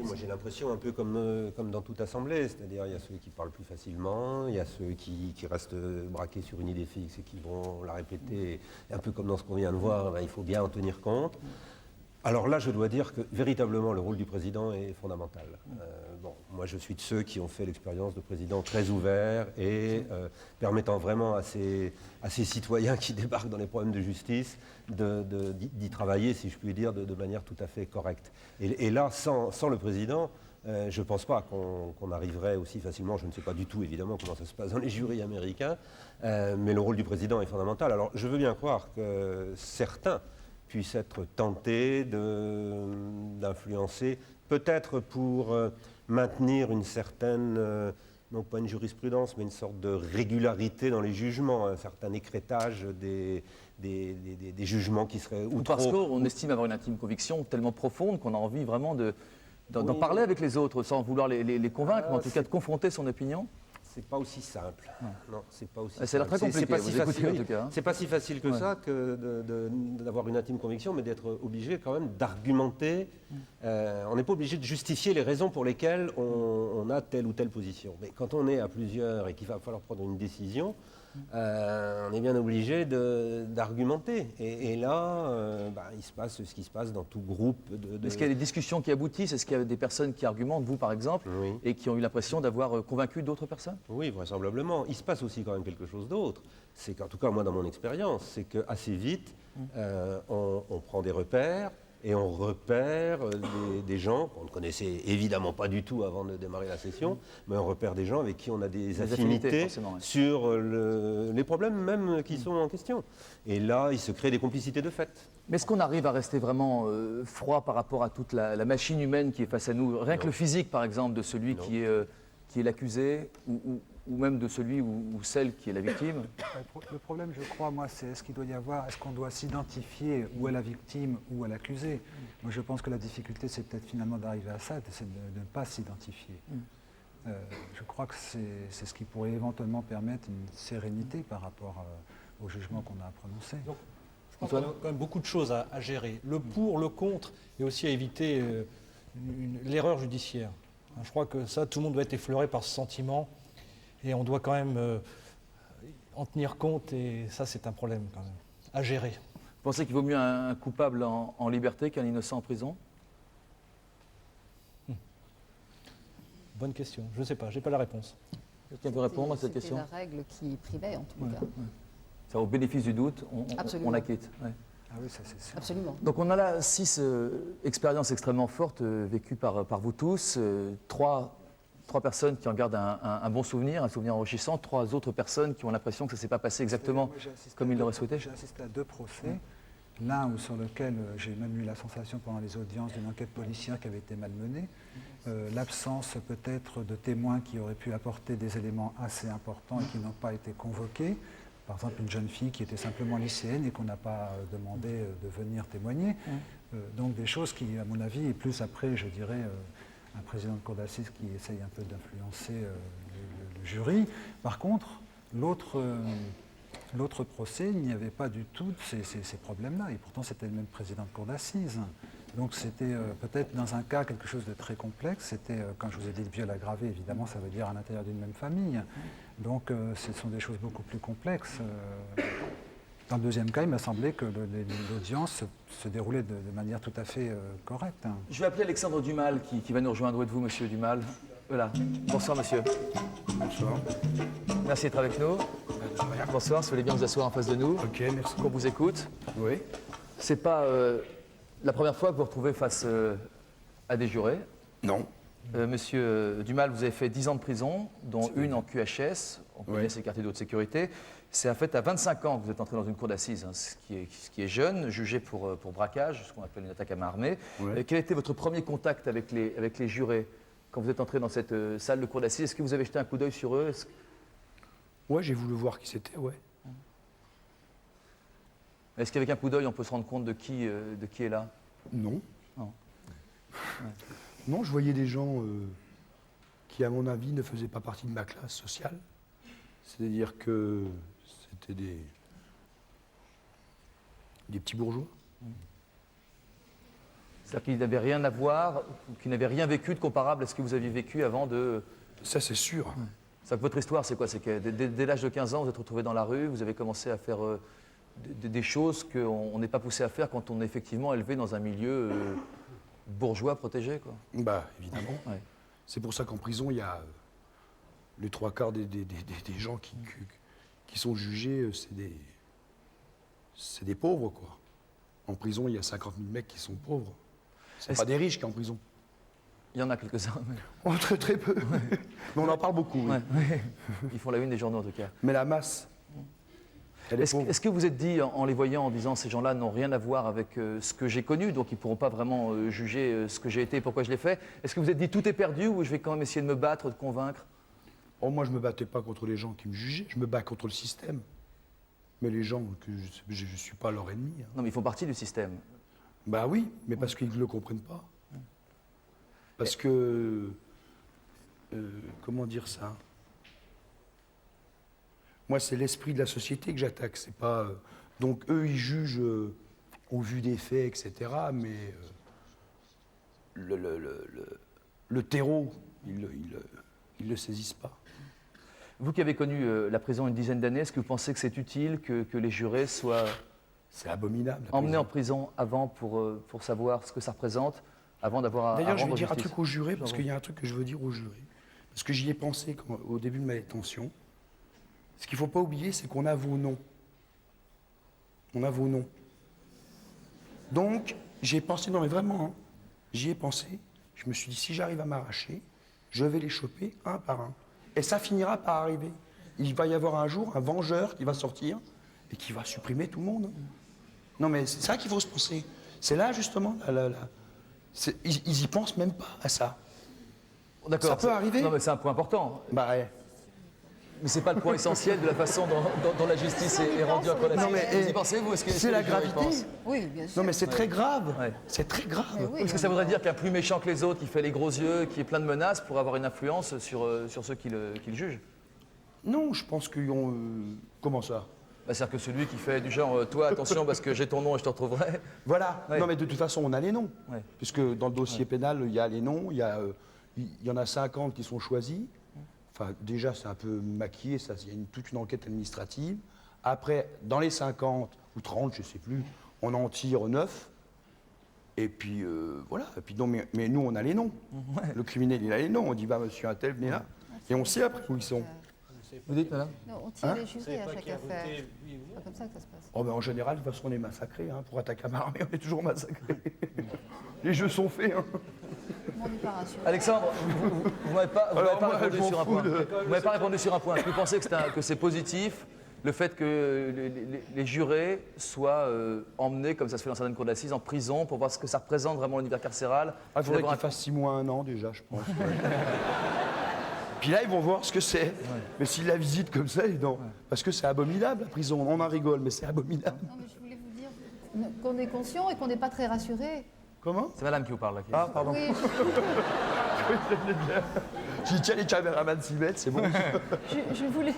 moi j'ai l'impression un peu comme dans toute assemblée, c'est-à-dire il y a ceux qui parlent plus facilement, il y a ceux qui restent braqués sur une idée fixe et qui vont la répéter, et un peu comme dans ce qu'on vient de voir, il faut bien en tenir compte. Alors là, je dois dire que véritablement le rôle du président est fondamental. Moi je suis de ceux qui ont fait l'expérience de président très ouvert et permettant vraiment à ces citoyens qui débarquent dans les problèmes de justice d'y travailler, si je puis dire, de manière tout à fait correcte. Et là, sans le président, je ne pense pas qu'on arriverait aussi facilement, je ne sais pas du tout évidemment comment ça se passe dans les jurys américains, mais le rôle du président est fondamental. Alors je veux bien croire que certains puissent être tentés d'influencer, peut-être pour maintenir une certaine, non pas une jurisprudence, mais une sorte de régularité dans les jugements, un certain écrétage des jugements qui seraient ou parce trop... qu'on estime avoir une intime conviction tellement profonde qu'on a envie vraiment d'en parler avec les autres, sans vouloir les convaitre, mais en tout cas de confronter son opinion. C'est pas aussi simple. Non, c'est pas aussi simple. C'est très compliqué, pas si facile, en tout cas. C'est pas si facile que ça que d'avoir une intime conviction, mais d'être obligé quand même d'argumenter. On n'est pas obligé de justifier les raisons pour lesquelles on a telle ou telle position. Mais quand on est à plusieurs et qu'il va falloir prendre une décision, on est bien obligé d'argumenter. Et là, il se passe ce qui se passe dans tout groupe de... Est-ce qu'il y a des discussions qui aboutissent? Est-ce qu'il y a des personnes qui argumentent, vous par exemple, et qui ont eu l'impression d'avoir convaincu d'autres personnes? Oui, vraisemblablement. Il se passe aussi quand même quelque chose d'autre. C'est qu'en tout cas, moi, dans mon expérience, c'est qu'assez vite, on prend des repères, et on repère des gens qu'on ne connaissait évidemment pas du tout avant de démarrer la session, mais on repère des gens avec qui on a des affinités sur les problèmes même qui sont en question. Et là, il se crée des complicités de fait. Mais est-ce qu'on arrive à rester vraiment froid par rapport à toute la machine humaine qui est face à nous? Rien que le physique, par exemple, de celui qui est l'accusé, ou même de celui ou celle qui est la victime? Le problème, je crois, moi, c'est est-ce qu'on doit s'identifier ou à la victime ou à l'accusé? Moi, je pense que la difficulté, c'est peut-être finalement d'arriver à ça, c'est de ne pas s'identifier. Je crois que c'est ce qui pourrait éventuellement permettre une sérénité par rapport au jugement qu'on a prononcé. Donc, je pense qu'on a quand même beaucoup de choses à gérer. Le pour, le contre, et aussi à éviter l'erreur judiciaire. Je crois que ça, tout le monde doit être effleuré par ce sentiment. Et on doit quand même en tenir compte, et ça, c'est un problème quand même, à gérer. Vous pensez qu'il vaut mieux un coupable en liberté qu'un innocent en prison? Bonne question. Je ne sais pas, je n'ai pas la réponse. Quelqu'un veut répondre à cette question? C'était la règle qui privait, en tout cas. Ça, au bénéfice du doute, on acquitte. Ouais. Ah oui, ça c'est sûr. Absolument. Donc on a là 6 expériences extrêmement fortes vécues par vous tous, 3 personnes qui en gardent un bon souvenir, un souvenir enrichissant, 3 autres personnes qui ont l'impression que ça ne s'est pas passé exactement comme ils l'auraient souhaité. J'ai assisté à 2 procès, l'un sur lequel j'ai même eu la sensation pendant les audiences d'une enquête policière qui avait été malmenée, l'absence peut-être de témoins qui auraient pu apporter des éléments assez importants et qui n'ont pas été convoqués. Par exemple, une jeune fille qui était simplement lycéenne et qu'on n'a pas demandé de venir témoigner. Donc des choses qui, à mon avis, et plus après, je dirais, un président de cour d'assises qui essaye un peu d'influencer le jury. Par contre, l'autre procès, il n'y avait pas du tout ces problèmes-là. Et pourtant, c'était le même président de cour d'assises. Donc c'était peut-être dans un cas quelque chose de très complexe. C'était, quand je vous ai dit le viol aggravé, évidemment, ça veut dire à l'intérieur d'une même famille. Donc ce sont des choses beaucoup plus complexes. Dans le deuxième cas, il m'a semblé que l'audience se déroulait de manière tout à fait correcte. Je vais appeler Alexandre Dumal qui va nous rejoindre. Où êtes-vous, monsieur Dumal? Voilà. Bonsoir, monsieur. Bonsoir. Merci d'être avec nous. Bonsoir, si vous voulez bien vous asseoir en face de nous. Ok, merci. Qu'on vous écoute. Oui. C'est pas la première fois que vous vous retrouvez face à des jurés? Non. Monsieur Dumal, vous avez fait 10 ans de prison, dont une en QHS, on connaît ces quartiers de haute sécurité. C'est en fait à 25 ans que vous êtes entré dans une cour d'assises, hein, ce qui est jeune, jugé pour braquage, ce qu'on appelle une attaque à main armée. Quel était votre premier contact avec les jurés quand vous êtes entré dans cette salle de cour d'assises? Est-ce que vous avez jeté un coup d'œil sur eux? Ouais, j'ai voulu voir qui c'était, ouais. Est-ce qu'avec un coup d'œil, on peut se rendre compte de qui est là? Non. Non. Ouais. Non, je voyais des gens qui, à mon avis, ne faisaient pas partie de ma classe sociale. C'est-à-dire que c'était des petits bourgeois. C'est-à-dire qu'ils n'avaient rien à voir, qu'ils n'avaient rien vécu de comparable à ce que vous aviez vécu avant de... Ça, c'est sûr. Ouais. C'est que votre histoire, c'est quoi? C'est que dès l'âge de 15 ans, vous êtes retrouvé dans la rue, vous avez commencé à faire des choses qu'on n'est pas poussé à faire quand on est effectivement élevé dans un milieu bourgeois protégé, quoi. Bah, évidemment. Ouais. C'est pour ça qu'en prison, il y a les 3/4 des gens qui sont jugés, c'est des pauvres, quoi. En prison, il y a 50 000 mecs qui sont pauvres. C'est pas des riches qui sont en prison. Il y en a quelques-uns. Mais... Oh, très très peu. Ouais. Mais on en parle beaucoup. Oui. Ouais. Ils font la une des journaux, en tout cas. Mais la masse... Est-ce que vous êtes dit, en les voyant, en disant ces gens-là n'ont rien à voir avec ce que j'ai connu, donc ils ne pourront pas vraiment juger ce que j'ai été et pourquoi je l'ai fait, est-ce que vous êtes dit tout est perdu ou je vais quand même essayer de me battre, de convaincre? Oh, moi, je ne me battais pas contre les gens qui me jugeaient, je me bats contre le système. Mais les gens, je ne suis pas leur ennemi. Hein. Non, mais ils font partie du système. Bah oui, mais parce qu'ils ne le comprennent pas. Parce que... comment dire ça? Moi, c'est l'esprit de la société que j'attaque. C'est pas. Donc, eux, ils jugent au vu des faits, etc. Mais le terreau, ils le saisissent pas. Vous qui avez connu la prison une dizaine d'années, est-ce que vous pensez que c'est utile que les jurés soient abominable, emmenés en prison avant pour savoir ce que ça représente, avant d'avoir à D'ailleurs, je vais rendre dire un justice? truc aux jurés, parce qu'il y a un truc que je veux dire aux jurés. Parce que j'y ai pensé au début de ma détention. Ce qu'il ne faut pas oublier, c'est qu'on a vos noms. On a vos noms. Donc, j'y ai pensé, non mais vraiment, hein, j'y ai pensé. Je me suis dit, si j'arrive à m'arracher, je vais les choper un par un. Et ça finira par arriver. Il va y avoir un jour un vengeur qui va sortir et qui va supprimer tout le monde. Non mais c'est ça qu'il faut se penser. C'est là justement, ils y pensent même pas à ça. D'accord. Ça peut arriver. Non mais c'est un point important. Bah ouais. Mais c'est pas le point essentiel de la façon dont la justice est rendue à Colas. Non, mais, vous y pensez, vous? C'est la gravité. Oui, bien sûr. Non mais c'est très grave. Ouais. C'est très grave. Est-ce que ça voudrait dire qu'un plus méchant que les autres, qui fait les gros yeux, qui est plein de menaces, pour avoir une influence sur ceux qui le jugent? Non, je pense qu'ils ont... Comment ça? Bah, c'est-à-dire que celui qui fait du genre, toi attention parce que j'ai ton nom et je te retrouverai. Voilà. Ouais. Non mais de toute façon, on a les noms. Ouais. Puisque dans le dossier pénal, il y a les noms, il y en a 50 qui sont choisis. Enfin, déjà, c'est un peu maquillé, ça, il y a toute une enquête administrative. Après, dans les 50 ou 30, je ne sais plus, on en tire 9. Et puis, voilà. Et puis, non, mais nous, on a les noms. Ouais. Le criminel, il a les noms. On dit, bah, monsieur un tel, venez là. Et on sait après où ils sont. Vous dites, madame? Non, on tire les jurés à chaque affaire. C'est pas comme ça que ça se passe. Oh, ben, en général, de toute façon, on est massacrés. Hein, pour attaquer un armée, on est toujours massacrés. Les jeux sont faits. Hein. On n'est pas rassuré. Alexandre, vous m'avez pas répondu sur un point. Vous m'avez pas répondu sur un point. Est-ce que vous pensez que c'est positif, le fait que les jurés soient emmenés, comme ça se fait dans certaines cours d'assises, en prison pour voir ce que ça représente vraiment l'univers carcéral? Il faudrait qu'ils fassent 6 mois, 1 an déjà, je pense. Puis là, ils vont voir ce que c'est. Ouais. Mais s'ils la visitent comme ça, non. Ouais. Parce que c'est abominable, la prison. On en rigole, mais c'est abominable. Non, mais je voulais vous dire qu'on est conscient et qu'on n'est pas très rassuré. Comment? C'est madame qui vous parle, là. Ah, pardon. Oui. J'ai dit, tiens, les caméramans s'y mettent, c'est bon. je voulais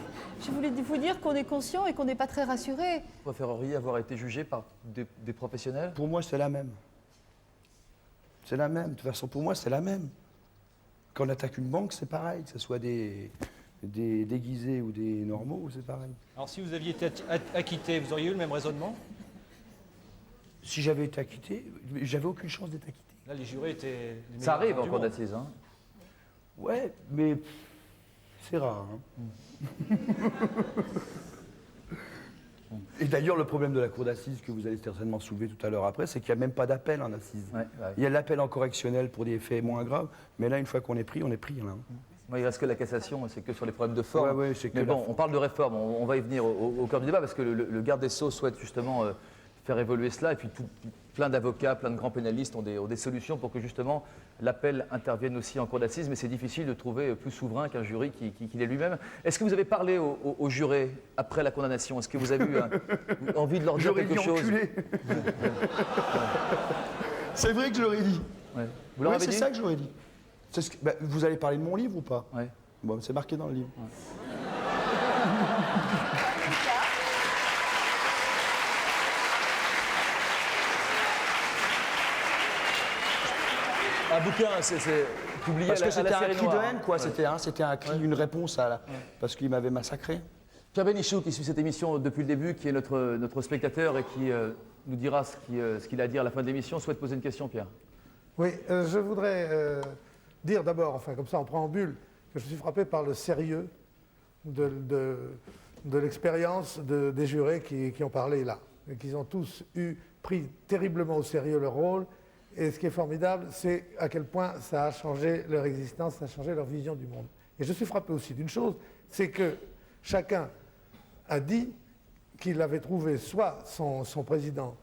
vous dire qu'on est conscient et qu'on n'est pas très rassuré. Vous préféreriez avoir été jugé par des professionnels? Pour moi, c'est la même. C'est la même. De toute façon, pour moi, c'est la même. Quand on attaque une banque, c'est pareil, que ce soit des déguisés ou des normaux, c'est pareil. Alors si vous aviez été acquitté, vous auriez eu le même raisonnement? Si j'avais été acquitté, j'avais aucune chance d'être acquitté. Là, les jurés étaient... Ça arrive en cour d'assises, hein? Ouais, mais c'est rare. Hein. Et d'ailleurs, le problème de la cour d'assises que vous allez certainement soulever tout à l'heure après, c'est qu'il n'y a même pas d'appel en assises. Ouais, ouais. Il y a l'appel en correctionnel pour des faits moins graves, mais là, une fois qu'on est pris, on est pris. Là. Ouais, il reste que la cassation, c'est que sur les problèmes de forme. Ouais, mais bon, on parle de réforme, on va y venir au cœur du débat, parce que le garde des Sceaux souhaite justement faire évoluer cela, et puis plein d'avocats, plein de grands pénalistes ont des solutions pour que justement l'appel intervienne aussi en cour d'assises, mais c'est difficile de trouver plus souverain qu'un jury qui l'est lui-même. Est-ce que vous avez parlé aux jurés après la condamnation? Est-ce que vous avez eu envie de leur dire quelque chose? C'est vrai que je l'aurais dit. Ouais. Vous leur avez c'est dit? Ça que j'aurais dit. Vous allez parler de mon livre ou pas? Ouais. Bon, c'est marqué dans le livre. Ouais. Un bouquin, c'est publié parce que c'était un cri de haine, quoi. Ouais. C'était un cri, une réponse à la... parce qu'il m'avait massacré. Pierre Bénichou, qui suit cette émission depuis le début, qui est notre spectateur et qui nous dira ce qu'il a à dire à la fin de l'émission, souhaite poser une question, Pierre. Oui, je voudrais dire d'abord, enfin comme ça en préambule, que je suis frappé par le sérieux de l'expérience des jurés qui ont parlé là, et qu'ils ont tous pris terriblement au sérieux leur rôle. Et ce qui est formidable, c'est à quel point ça a changé leur existence, ça a changé leur vision du monde. Et je suis frappé aussi d'une chose, c'est que chacun a dit qu'il avait trouvé soit son président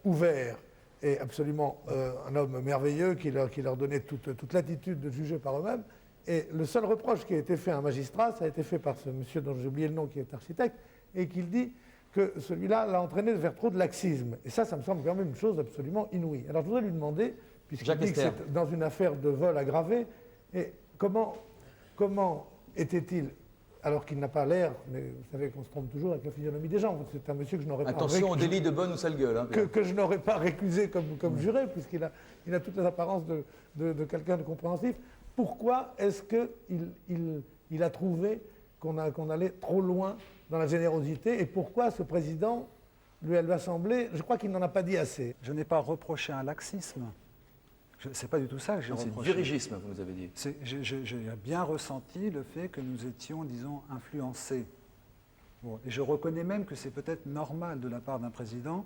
ouvert et absolument un homme merveilleux qui leur donnait toute l'attitude de juger par eux-mêmes. Et le seul reproche qui a été fait à un magistrat, ça a été fait par ce monsieur dont j'ai oublié le nom, qui est architecte, et qu'il dit que celui-là l'a entraîné vers trop de laxisme. Et ça me semble quand même une chose absolument inouïe. Alors je voudrais lui demander, puisqu'il dit que c'est dans une affaire de vol aggravé, et comment était-il, alors qu'il n'a pas l'air, mais vous savez qu'on se trompe toujours avec la physionomie des gens, c'est un monsieur que je n'aurais pas... Attention au délit de bonne ou sale gueule. Hein, que je n'aurais pas récusé comme juré, puisqu'il a toutes les apparences de quelqu'un de compréhensif. Pourquoi est-ce qu'il a trouvé qu'on allait trop loin dans la générosité et pourquoi ce président, lui, à l'Assemblée, je crois qu'il n'en a pas dit assez. Je n'ai pas reproché un laxisme. C'est pas du tout ça que j'ai reproché. C'est dirigisme, vous nous avez dit. J'ai bien ressenti le fait que nous étions, disons, influencés. Bon, et je reconnais même que c'est peut-être normal de la part d'un président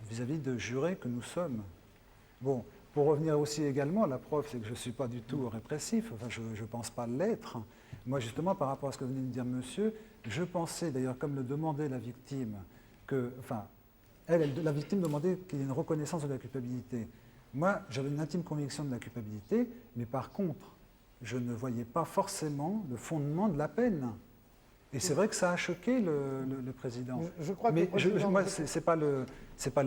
vis-à-vis de jurés que nous sommes. Bon, pour revenir aussi également, la preuve, c'est que je ne suis pas du tout répressif, enfin, je ne pense pas l'être. Moi, justement, par rapport à ce que venait de dire monsieur, je pensais, d'ailleurs, comme le demandait la victime, que, enfin, la victime demandait qu'il y ait une reconnaissance de la culpabilité. Moi, j'avais une intime conviction de la culpabilité, mais par contre, je ne voyais pas forcément le fondement de la peine. Et c'est vrai que ça a choqué le président. Je crois que mais le président... moi, c'est pas le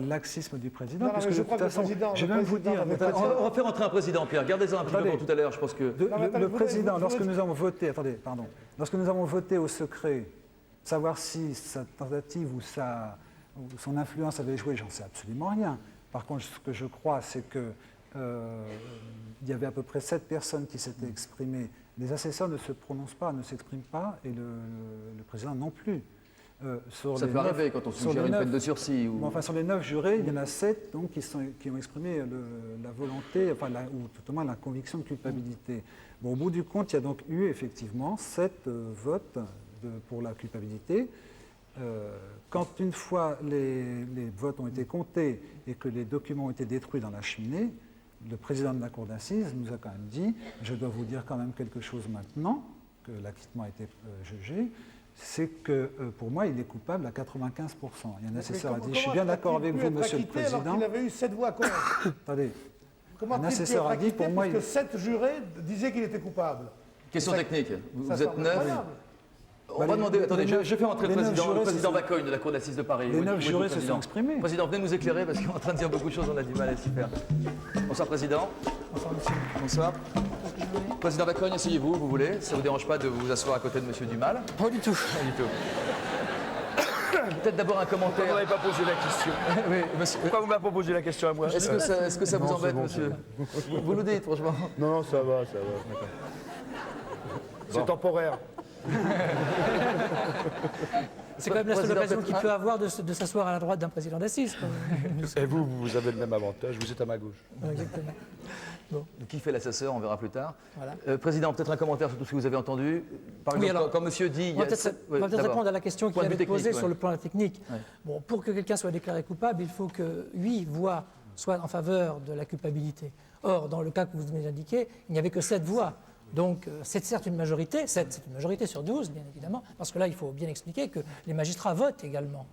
laxisme du président, Non, parce mais que je de crois toute que le façon, président... je vais même vous dire... On va faire entrer un président, Pierre. Gardez-en un petit peu pour tout à l'heure, je pense que... Le président, lorsque nous avons voté... Attendez, pardon. Lorsque nous avons voté au secret, savoir si sa tentative ou son influence avait joué, j'en sais absolument rien. Par contre, ce que je crois, c'est que il y avait à peu près 7 personnes qui s'étaient exprimées. Les assesseurs ne se prononcent pas, ne s'expriment pas, et le président non plus. Ça peut arriver quand on suggère une peine de sursis. Ou... Bon, enfin, sur les 9 jurés, il y en a 7 donc, qui ont exprimé la volonté, enfin, ou tout au moins la conviction de culpabilité. Bon, au bout du compte, il y a donc eu effectivement 7 votes pour la culpabilité. Quand une fois les votes ont été comptés et que les documents ont été détruits dans la cheminée, le président de la cour d'assises nous a quand même dit « Je dois vous dire quand même quelque chose maintenant, que l'acquittement a été jugé, c'est que pour moi, il est coupable à 95%. » Il y a un assesseur qui a dit « Je suis bien d'accord avec vous, monsieur le président. » Alors qu'il avait eu 7 voix contre. Attendez. Comment un assesseur a dit pour moi... Parce que 7 jurés disaient qu'il était coupable. Question technique. Vous êtes 9. On va demander, attendez, je fais entrer le président Vacogne de la Cour d'assises de Paris. Les 9 jurés se sont exprimés. Président, venez nous éclairer parce qu'on est en train de dire beaucoup de choses, on a du mal à s'y faire. Bonsoir, président. Bonsoir, monsieur. Bonsoir. Président Vacogne, asseyez-vous, vous voulez. Ça ne vous dérange pas de vous asseoir à côté de monsieur Dumal? Pas du tout. Pas du tout. Peut-être d'abord un commentaire. Vous n'avez pas posé la question. Oui, monsieur. Pourquoi vous m'avez pas posé la question à moi? Est-ce que ça vous embête, monsieur? Vous nous dites, franchement. Non, ça va, ça va. C'est temporaire. C'est quand même la seule occasion qu'il peut avoir de s'asseoir à la droite d'un président d'assises. Et vous avez le même avantage, vous êtes à ma gauche. Exactement. Bon. Qui fait l'assesseur, on verra plus tard. Voilà. Président, peut-être un commentaire sur tout ce que vous avez entendu. Par exemple, alors, quand monsieur dit... On va peut-être répondre à la question qui vient d'être posée sur le plan technique. Ouais. Bon, pour que quelqu'un soit déclaré coupable, il faut que 8 voix soient en faveur de la culpabilité. Or, dans le cas que vous venez d'indiquer, il n'y avait que 7 voix. Donc, c'est certes une majorité, c'est une majorité sur 12, bien évidemment, parce que là, il faut bien expliquer que les magistrats votent également.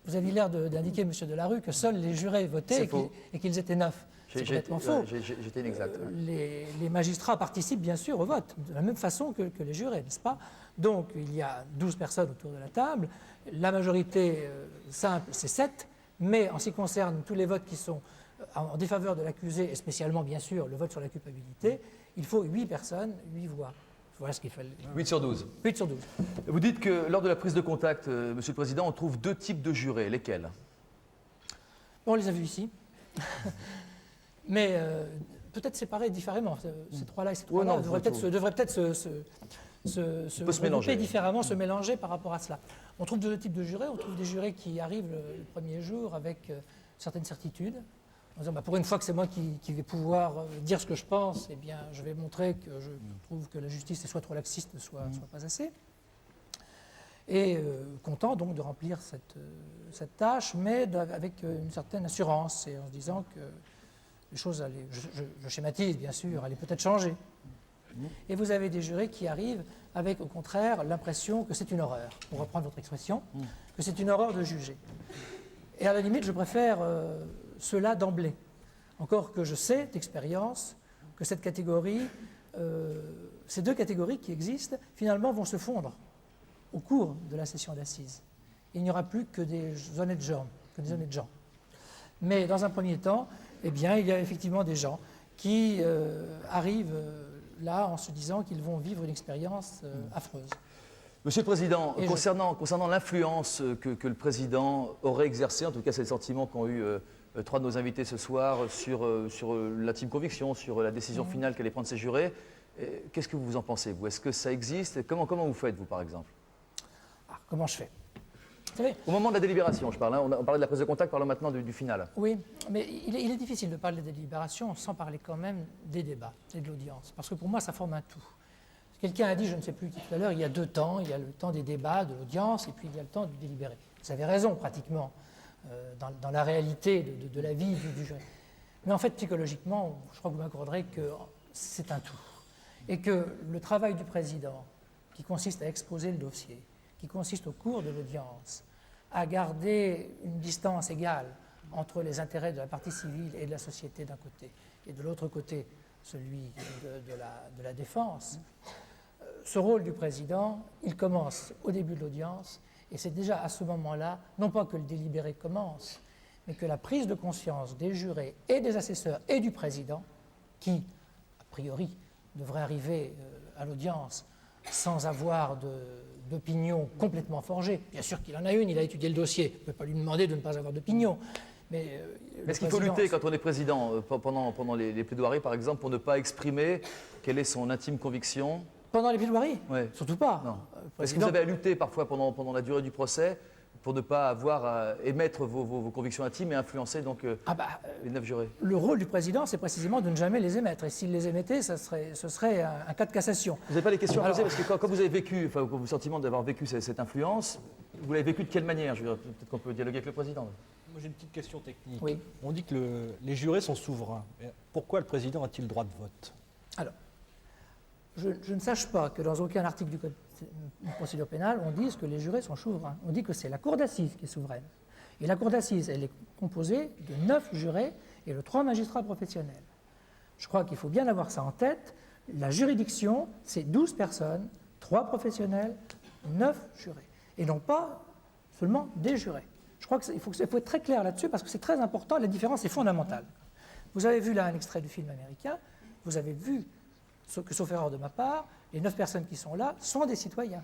Vous aviez l'air d'indiquer, M. Delarue, que seuls les jurés votaient et qu'ils étaient 9. C'est complètement faux. J'étais inexact. Les magistrats participent bien sûr au vote, de la même façon que les jurés, n'est-ce pas? Donc, il y a 12 personnes autour de la table. La majorité simple, c'est 7, mais en ce qui concerne tous les votes qui sont en défaveur de l'accusé, et spécialement, bien sûr, le vote sur la culpabilité, il faut 8 personnes, 8 voix. Voilà ce qu'il fallait. 8 sur 12. 8 sur 12. Vous dites que lors de la prise de contact, Monsieur le Président, on trouve 2 types de jurés. Lesquels? On les a vus ici. Mais peut-être séparés différemment. Ces trois-là et ces trois-là devraient peut-être se regrouper différemment, se mélanger par rapport à cela. On trouve 2 types de jurés. On trouve des jurés qui arrivent le premier jour avec certaines certitudes. En disant, pour une fois que c'est moi qui vais pouvoir dire ce que je pense, eh bien, je vais montrer que je trouve que la justice est soit trop laxiste, soit pas assez. Et content donc de remplir cette tâche, mais avec une certaine assurance, et en se disant que les choses allaient, je schématise bien sûr, allaient peut-être changer. Et vous avez des jurés qui arrivent avec au contraire l'impression que c'est une horreur, pour reprendre votre expression, que c'est une horreur de juger. Et à la limite, je préfère cela d'emblée. Encore que je sais d'expérience que cette catégorie, ces 2 catégories qui existent, finalement vont se fondre au cours de la session d'assises. Il n'y aura plus que des honnêtes gens. Mais dans un premier temps, eh bien, il y a effectivement des gens qui arrivent là en se disant qu'ils vont vivre une expérience affreuse. Monsieur le Président, concernant l'influence que le Président aurait exercée, en tout cas c'est le sentiment qu'ont eu 3 de nos invités ce soir sur l'intime conviction, sur la décision finale qu'allaient prendre ces jurés, Qu'est-ce que vous en pensez, vous? Est-ce que ça existe? Comment vous faites, vous, par exemple? Comment je fais? Vous savez, au moment de la délibération, je parle. Hein, on parlait de la prise de contact, parlons maintenant du final. Oui, mais il est difficile de parler des délibérations sans parler quand même des débats et de l'audience. Parce que pour moi, ça forme un tout. Quelqu'un a dit, je ne sais plus qui tout à l'heure, il y a deux temps. Il y a le temps des débats, de l'audience, et puis il y a le temps du délibéré. Vous avez raison, pratiquement, dans la réalité de la vie du jury. Mais en fait, psychologiquement, je crois que vous m'accorderez que c'est un tout. Et que le travail du président, qui consiste à exposer le dossier, qui consiste au cours de l'audience à garder une distance égale entre les intérêts de la partie civile et de la société d'un côté, et de l'autre côté, celui de la défense. Ce rôle du président, il commence au début de l'audience, et c'est déjà à ce moment-là, non pas que le délibéré commence, mais que la prise de conscience des jurés et des assesseurs et du président, qui, a priori, devrait arriver à l'audience sans avoir d'opinion complètement forgée. Bien sûr qu'il en a une, il a étudié le dossier, on ne peut pas lui demander de ne pas avoir d'opinion. Mais est-ce qu'il faut lutter quand on est président, pendant les plaidoiries par exemple, pour ne pas exprimer quelle est son intime conviction? Pendant les plaidoiries? Ouais. Surtout pas. Est-ce que vous avez à lutter parfois pendant la durée du procès pour ne pas avoir à émettre vos convictions intimes et influencer donc les 9 jurés? Le rôle du président, c'est précisément de ne jamais les émettre. Et s'il les émettait, ce serait un cas de cassation. Vous n'avez pas les questions à poser parce que quand vous avez vécu, enfin, vous avez le sentiment d'avoir vécu cette influence, vous l'avez vécu de quelle manière? Peut-être qu'on peut dialoguer avec le président. Moi j'ai une petite question technique. Oui. On dit que les jurés sont souverains. Pourquoi le président a-t-il le droit de vote? Alors, je ne sache pas que dans aucun article du Code de procédure pénale, on dise que les jurés sont souverains. On dit que c'est la cour d'assises qui est souveraine. Et la cour d'assises, elle est composée de 9 jurés et de 3 magistrats professionnels. Je crois qu'il faut bien avoir ça en tête. La juridiction, c'est 12 personnes, 3 professionnels, 9 jurés. Et non pas seulement des jurés. Je crois qu'il faut être très clair là-dessus parce que c'est très important, la différence est fondamentale. Vous avez vu là un extrait du film américain, vous avez vu que, sauf erreur de ma part, les 9 personnes qui sont là sont des citoyens.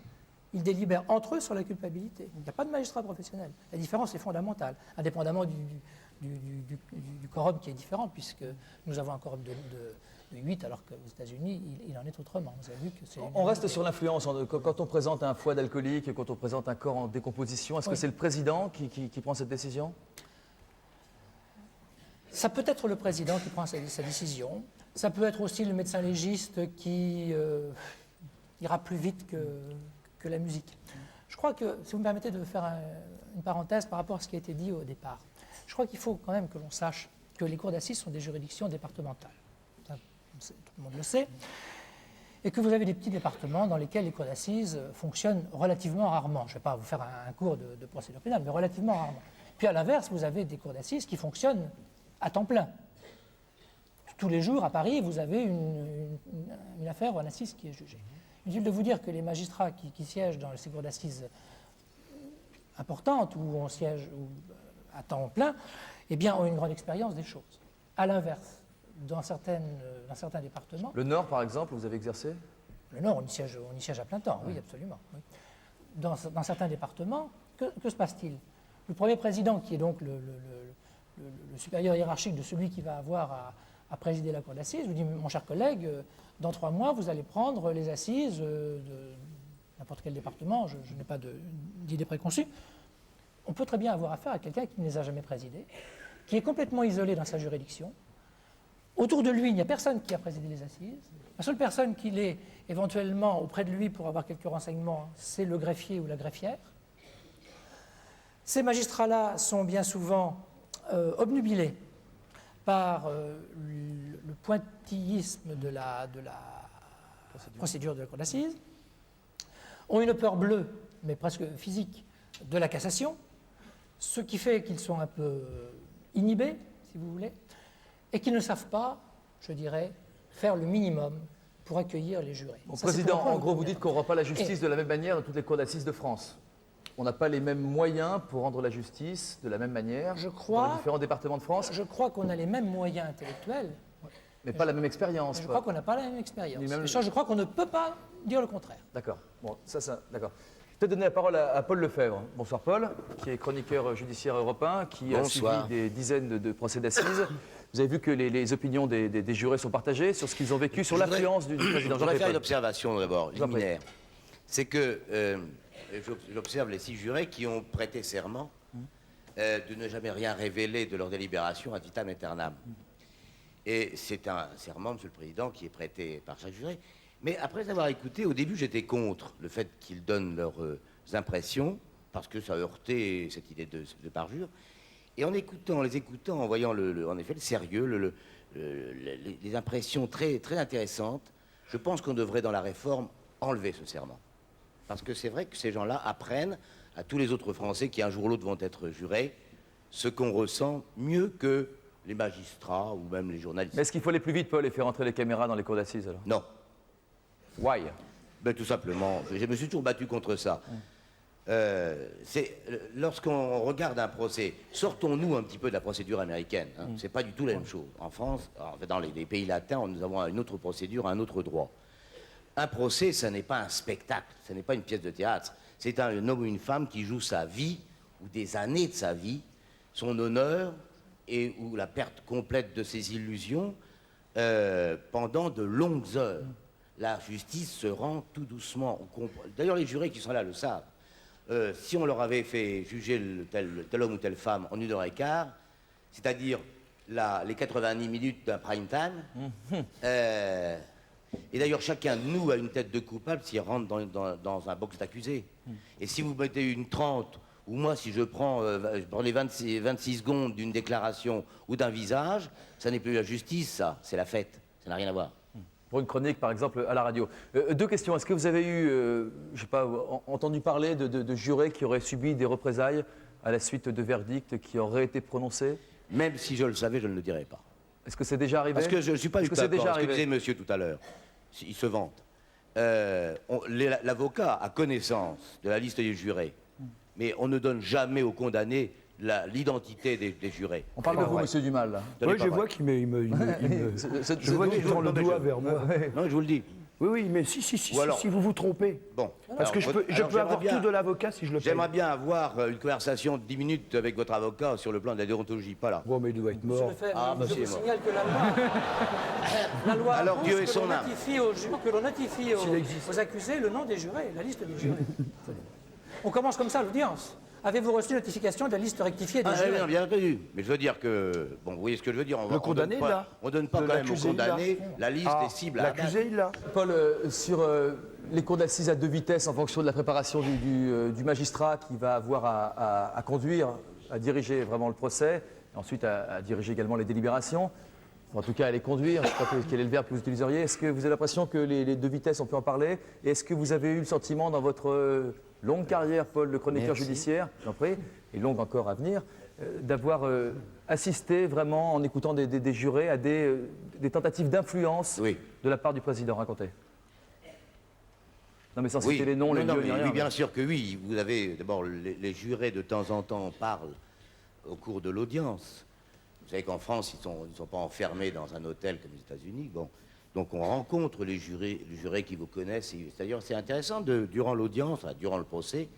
Ils délibèrent entre eux sur la culpabilité. Il n'y a pas de magistrat professionnel. La différence est fondamentale, indépendamment du quorum qui est différent, puisque nous avons un quorum de 8, alors qu'aux États-Unis, il en est autrement. Vous avez vu que on reste sur l'influence. Quand on présente un foie d'alcoolique, quand on présente un corps en décomposition, est-ce que c'est le président qui prend cette décision? Ça peut être le président qui prend sa décision. Ça peut être aussi le médecin légiste qui ira plus vite que la musique. Je crois que, si vous me permettez de faire une parenthèse par rapport à ce qui a été dit au départ, je crois qu'il faut quand même que l'on sache que les cours d'assises sont des juridictions départementales. Ça, tout le monde le sait. Et que vous avez des petits départements dans lesquels les cours d'assises fonctionnent relativement rarement. Je ne vais pas vous faire un cours de procédure pénale, mais relativement rarement. Puis à l'inverse, vous avez des cours d'assises qui fonctionnent à temps plein. Tous les jours, à Paris, vous avez une affaire ou un assise qui est jugée. Inutile de vous dire que les magistrats qui siègent dans ces cours d'assises importantes, où on siège à temps plein, eh bien, ont une grande expérience des choses. À l'inverse, dans certains départements... Le Nord, par exemple, vous avez exercé? Le Nord, on y siège à plein temps, oui, absolument. Oui. Dans certains départements, que se passe-t-il? Le premier président, qui est donc le supérieur hiérarchique de celui qui va avoir à présider la cour d'assises, vous dit, mon cher collègue, dans 3 mois, vous allez prendre les assises de n'importe quel département, je n'ai pas d'idée préconçue. On peut très bien avoir affaire à quelqu'un qui ne les a jamais présidés, qui est complètement isolé dans sa juridiction. Autour de lui, il n'y a personne qui a présidé les assises. La seule personne qui l'est éventuellement auprès de lui pour avoir quelques renseignements, c'est le greffier ou la greffière. Ces magistrats-là sont bien souvent obnubilés par le pointillisme de la procédure de la cour d'assises, ont une peur bleue, mais presque physique, de la cassation, ce qui fait qu'ils sont un peu inhibés, si vous voulez, et qu'ils ne savent pas, je dirais, faire le minimum pour accueillir les jurés. Bon, président, en gros, vous dites qu'on ne rend pas la justice de la même manière dans toutes les cours d'assises de France. On n'a pas les mêmes moyens pour rendre la justice de la même manière dans les différents départements de France. Je crois qu'on a les mêmes moyens intellectuels. Mais pas la même expérience. Je crois qu'on n'a pas la même expérience. Je crois qu'on ne peut pas dire le contraire. D'accord. Bon, d'accord. Je vais peut-être donner la parole à Paul Lefebvre. Bonsoir Paul, qui est chroniqueur judiciaire européen, qui a suivi des dizaines de procès d'assises. Vous avez vu que les opinions des jurés sont partagées sur ce qu'ils ont vécu, sur l'influence du président. Je voudrais faire une observation d'abord, liminaire. C'est que j'observe les 6 jurés qui ont prêté serment de ne jamais rien révéler de leur délibération ad vitam aeternam. Et c'est un serment, Monsieur le Président, qui est prêté par chaque juré. Mais après avoir écouté, au début, j'étais contre le fait qu'ils donnent leurs impressions, parce que ça heurtait cette idée de parjure. Et en les écoutant, en voyant en effet le sérieux, les impressions très, très intéressantes, je pense qu'on devrait, dans la réforme, enlever ce serment. Parce que c'est vrai que ces gens-là apprennent à tous les autres Français qui, un jour ou l'autre, vont être jurés, ce qu'on ressent mieux que les magistrats ou même les journalistes. Est-ce qu'il faut aller plus vite, Paul, et faire entrer les caméras dans les cours d'assises alors? Non. Why? Ben, tout simplement, je me suis toujours battu contre ça. Lorsqu'on regarde un procès, sortons-nous un petit peu de la procédure américaine. C'est pas du tout la même chose. En France, dans les pays latins, nous avons une autre procédure, un autre droit. Un procès, ça n'est pas un spectacle, ce n'est pas une pièce de théâtre. C'est un homme ou une femme qui joue sa vie, ou des années de sa vie, son honneur, ou la perte complète de ses illusions, pendant de longues heures. La justice se rend tout doucement. D'ailleurs, les jurés qui sont là le savent. Si on leur avait fait juger tel homme ou telle femme en 1h15, c'est-à-dire les 90 minutes d'un prime time, et d'ailleurs chacun de nous a une tête de coupable s'il rentre dans un box d'accusé. Et si vous mettez une 30, ou moi si je prends les 26 secondes d'une déclaration ou d'un visage, ça n'est plus la justice, ça, c'est la fête, ça n'a rien à voir. Pour une chronique, par exemple, à la radio. 2 questions. Est-ce que vous avez eu, je sais pas, entendu parler de jurés qui auraient subi des représailles à la suite de verdicts qui auraient été prononcés? Même si je le savais, je ne le dirais pas. Est-ce que c'est déjà arrivé? Parce que je ne suis pas du tout d'accord. Ce que disait monsieur tout à l'heure, il se vante. L'avocat a connaissance de la liste des jurés, mais on ne donne jamais aux condamnés l'identité des jurés. On parle de vous, monsieur Dumal, là. Oui, je vois qu'il je vois qu'il tend le doigt vers moi. Non, je vous le dis. Oui, mais si vous vous trompez. Bon. Parce que je peux avoir tout de l'avocat si je le paye. J'aimerais bien avoir une conversation de 10 minutes avec votre avocat sur le plan de la déontologie, pas là. Bon, mais il doit être mort. Je vous signale que la loi Alors, impose Dieu et son âme. que l'on notifie aux accusés le nom des jurés, la liste des jurés. On commence comme ça l'audience. Avez-vous reçu notification de la liste rectifiée des jurés? Bien entendu. Mais je veux dire que... Bon, vous voyez ce que je veux dire. Le condamné, là. On ne donne pas quand même au condamné la liste des cibles. L'accusé, il l'a. Paul, sur les cours d'assises à 2 vitesses en fonction de la préparation du magistrat qui va avoir à conduire, à diriger vraiment le procès, et ensuite à diriger également les délibérations, en tout cas à les conduire, je ne sais pas quel est le verbe que vous utiliseriez. Est-ce que vous avez l'impression que les 2 vitesses, on peut en parler? Et est-ce que vous avez eu le sentiment dans votre longue carrière, Paul, le chroniqueur judiciaire, j'en prie, et longue encore à venir, d'avoir assisté vraiment en écoutant des jurés à des tentatives d'influence de la part du président? Racontez. Non mais sans citer les noms, les lieux, ni rien. Oui, bien sûr que oui. Vous avez d'abord les jurés de temps en temps parlent au cours de l'audience. Vous savez qu'en France, ils ne sont pas enfermés dans un hôtel comme aux États-Unis. Bon. Donc on rencontre les jurés qui vous connaissent. C'est-à-dire c'est intéressant, durant l'audience, durant le procès,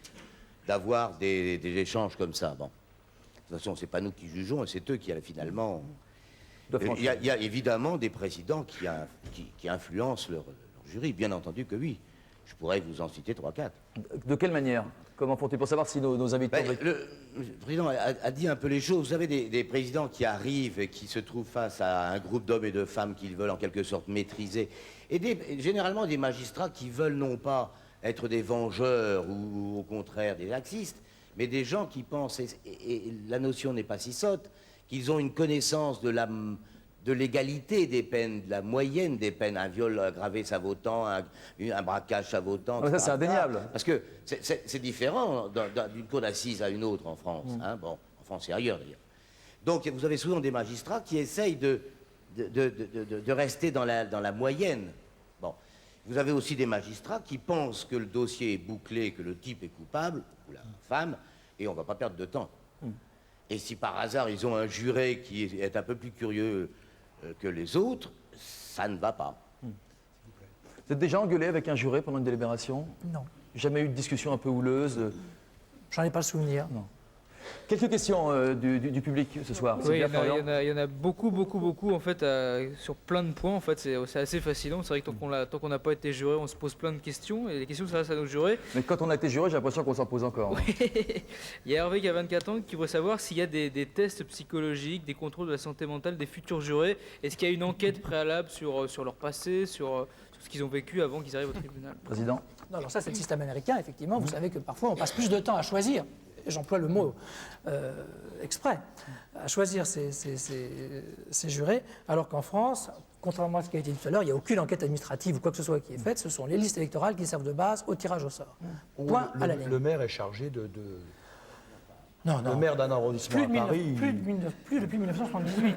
d'avoir des échanges comme ça. Bon. De toute façon, ce n'est pas nous qui jugeons, c'est eux qui, finalement... Il y a évidemment des présidents qui influencent leur jury, bien entendu que oui. Je pourrais vous en citer 3-4. De quelle manière? Comment font-ils pour savoir si nos invités... Le président a dit un peu les choses. Vous savez, des présidents qui arrivent et qui se trouvent face à un groupe d'hommes et de femmes qu'ils veulent en quelque sorte maîtriser. Et généralement des magistrats qui veulent non pas être des vengeurs ou au contraire des laxistes, mais des gens qui pensent, et la notion n'est pas si sotte, qu'ils ont une connaissance de l'égalité des peines, de la moyenne des peines. Un viol aggravé, ça vaut tant, un braquage, ça vaut tant. Ça, c'est indéniable. Parce que c'est différent d'une cour d'assises à une autre en France. Hein, bon, en France et ailleurs, d'ailleurs. Donc, vous avez souvent des magistrats qui essayent de rester dans la moyenne. Bon. Vous avez aussi des magistrats qui pensent que le dossier est bouclé, que le type est coupable, ou la femme, et on ne va pas perdre de temps. Et si par hasard, ils ont un juré qui est un peu plus curieux que les autres, ça ne va pas. Vous êtes déjà engueulé avec un juré pendant une délibération? Non. Jamais eu de discussion un peu houleuse? J'en ai pas le souvenir. Non. Quelques questions du public ce soir. Oui, il y en a beaucoup, en fait, sur plein de points. En fait, c'est assez fascinant. C'est vrai que tant qu'on n'a pas été juré, on se pose plein de questions, et les questions s'adressent à nos jurés. Mais quand on a été juré, j'ai l'impression qu'on s'en pose encore. Oui. Il y a Hervé qui a 24 ans qui veut savoir s'il y a des tests psychologiques, des contrôles de la santé mentale des futurs jurés. Est-ce qu'il y a une enquête préalable sur leur passé, sur ce qu'ils ont vécu avant qu'ils arrivent au tribunal? Président? Non, alors ça, c'est le système américain, effectivement. Vous savez que parfois, on passe plus de temps à choisir. J'emploie le mot exprès, à choisir ces jurés, alors qu'en France, contrairement à ce qui a été dit tout à l'heure, il n'y a aucune enquête administrative ou quoi que ce soit qui est faite. Ce sont les listes électorales qui servent de base au tirage au sort. Point à la ligne. Le maire est chargé de... Non, le maire d'un arrondissement à Paris... Plus depuis 1978.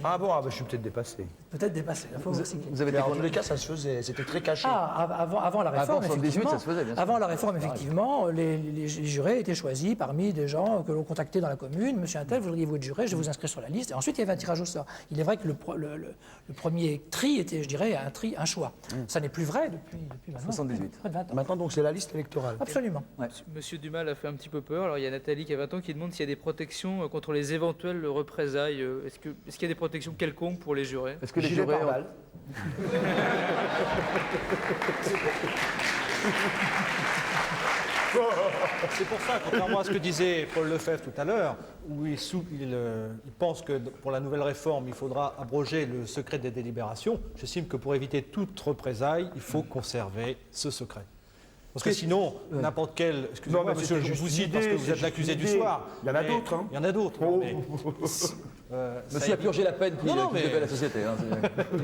Ah bon, je suis peut-être dépassé. Peut-être dépassé. Vous avez en tous les cas, ça se faisait, c'était très caché. Avant la réforme, avant 78, ça se faisait, bien sûr. Avant la réforme, effectivement, les jurés étaient choisis parmi des gens que l'on contactait dans la commune. Monsieur Untel, voudriez-vous être juré? Je vous inscris sur la liste. Et ensuite, il y avait un tirage au sort. Il est vrai que le premier tri était, je dirais, un choix. Ça n'est plus vrai depuis maintenant 78. Près de 20 ans. Maintenant, donc, c'est la liste électorale. Absolument. Ouais. Monsieur Dumas a fait un petit peu peur. Alors, il y a Nathalie qui a 20 ans qui demande s'il y a des protections contre les éventuelles représailles. Est-ce qu'il y a des protections quelconques pour les jurés? Est-ce que les jurés C'est pour ça, contrairement à ce que disait Paul Lefebvre tout à l'heure, où il pense que pour la nouvelle réforme, il faudra abroger le secret des délibérations, j'estime que pour éviter toute représaille, il faut conserver ce secret. Parce que sinon, n'importe quel... Excusez-moi, monsieur, je vous cite parce que vous êtes l'accusé du soir. Il y en a d'autres. Il y en a d'autres. Monsieur a purgé la peine qu'il devait à la société.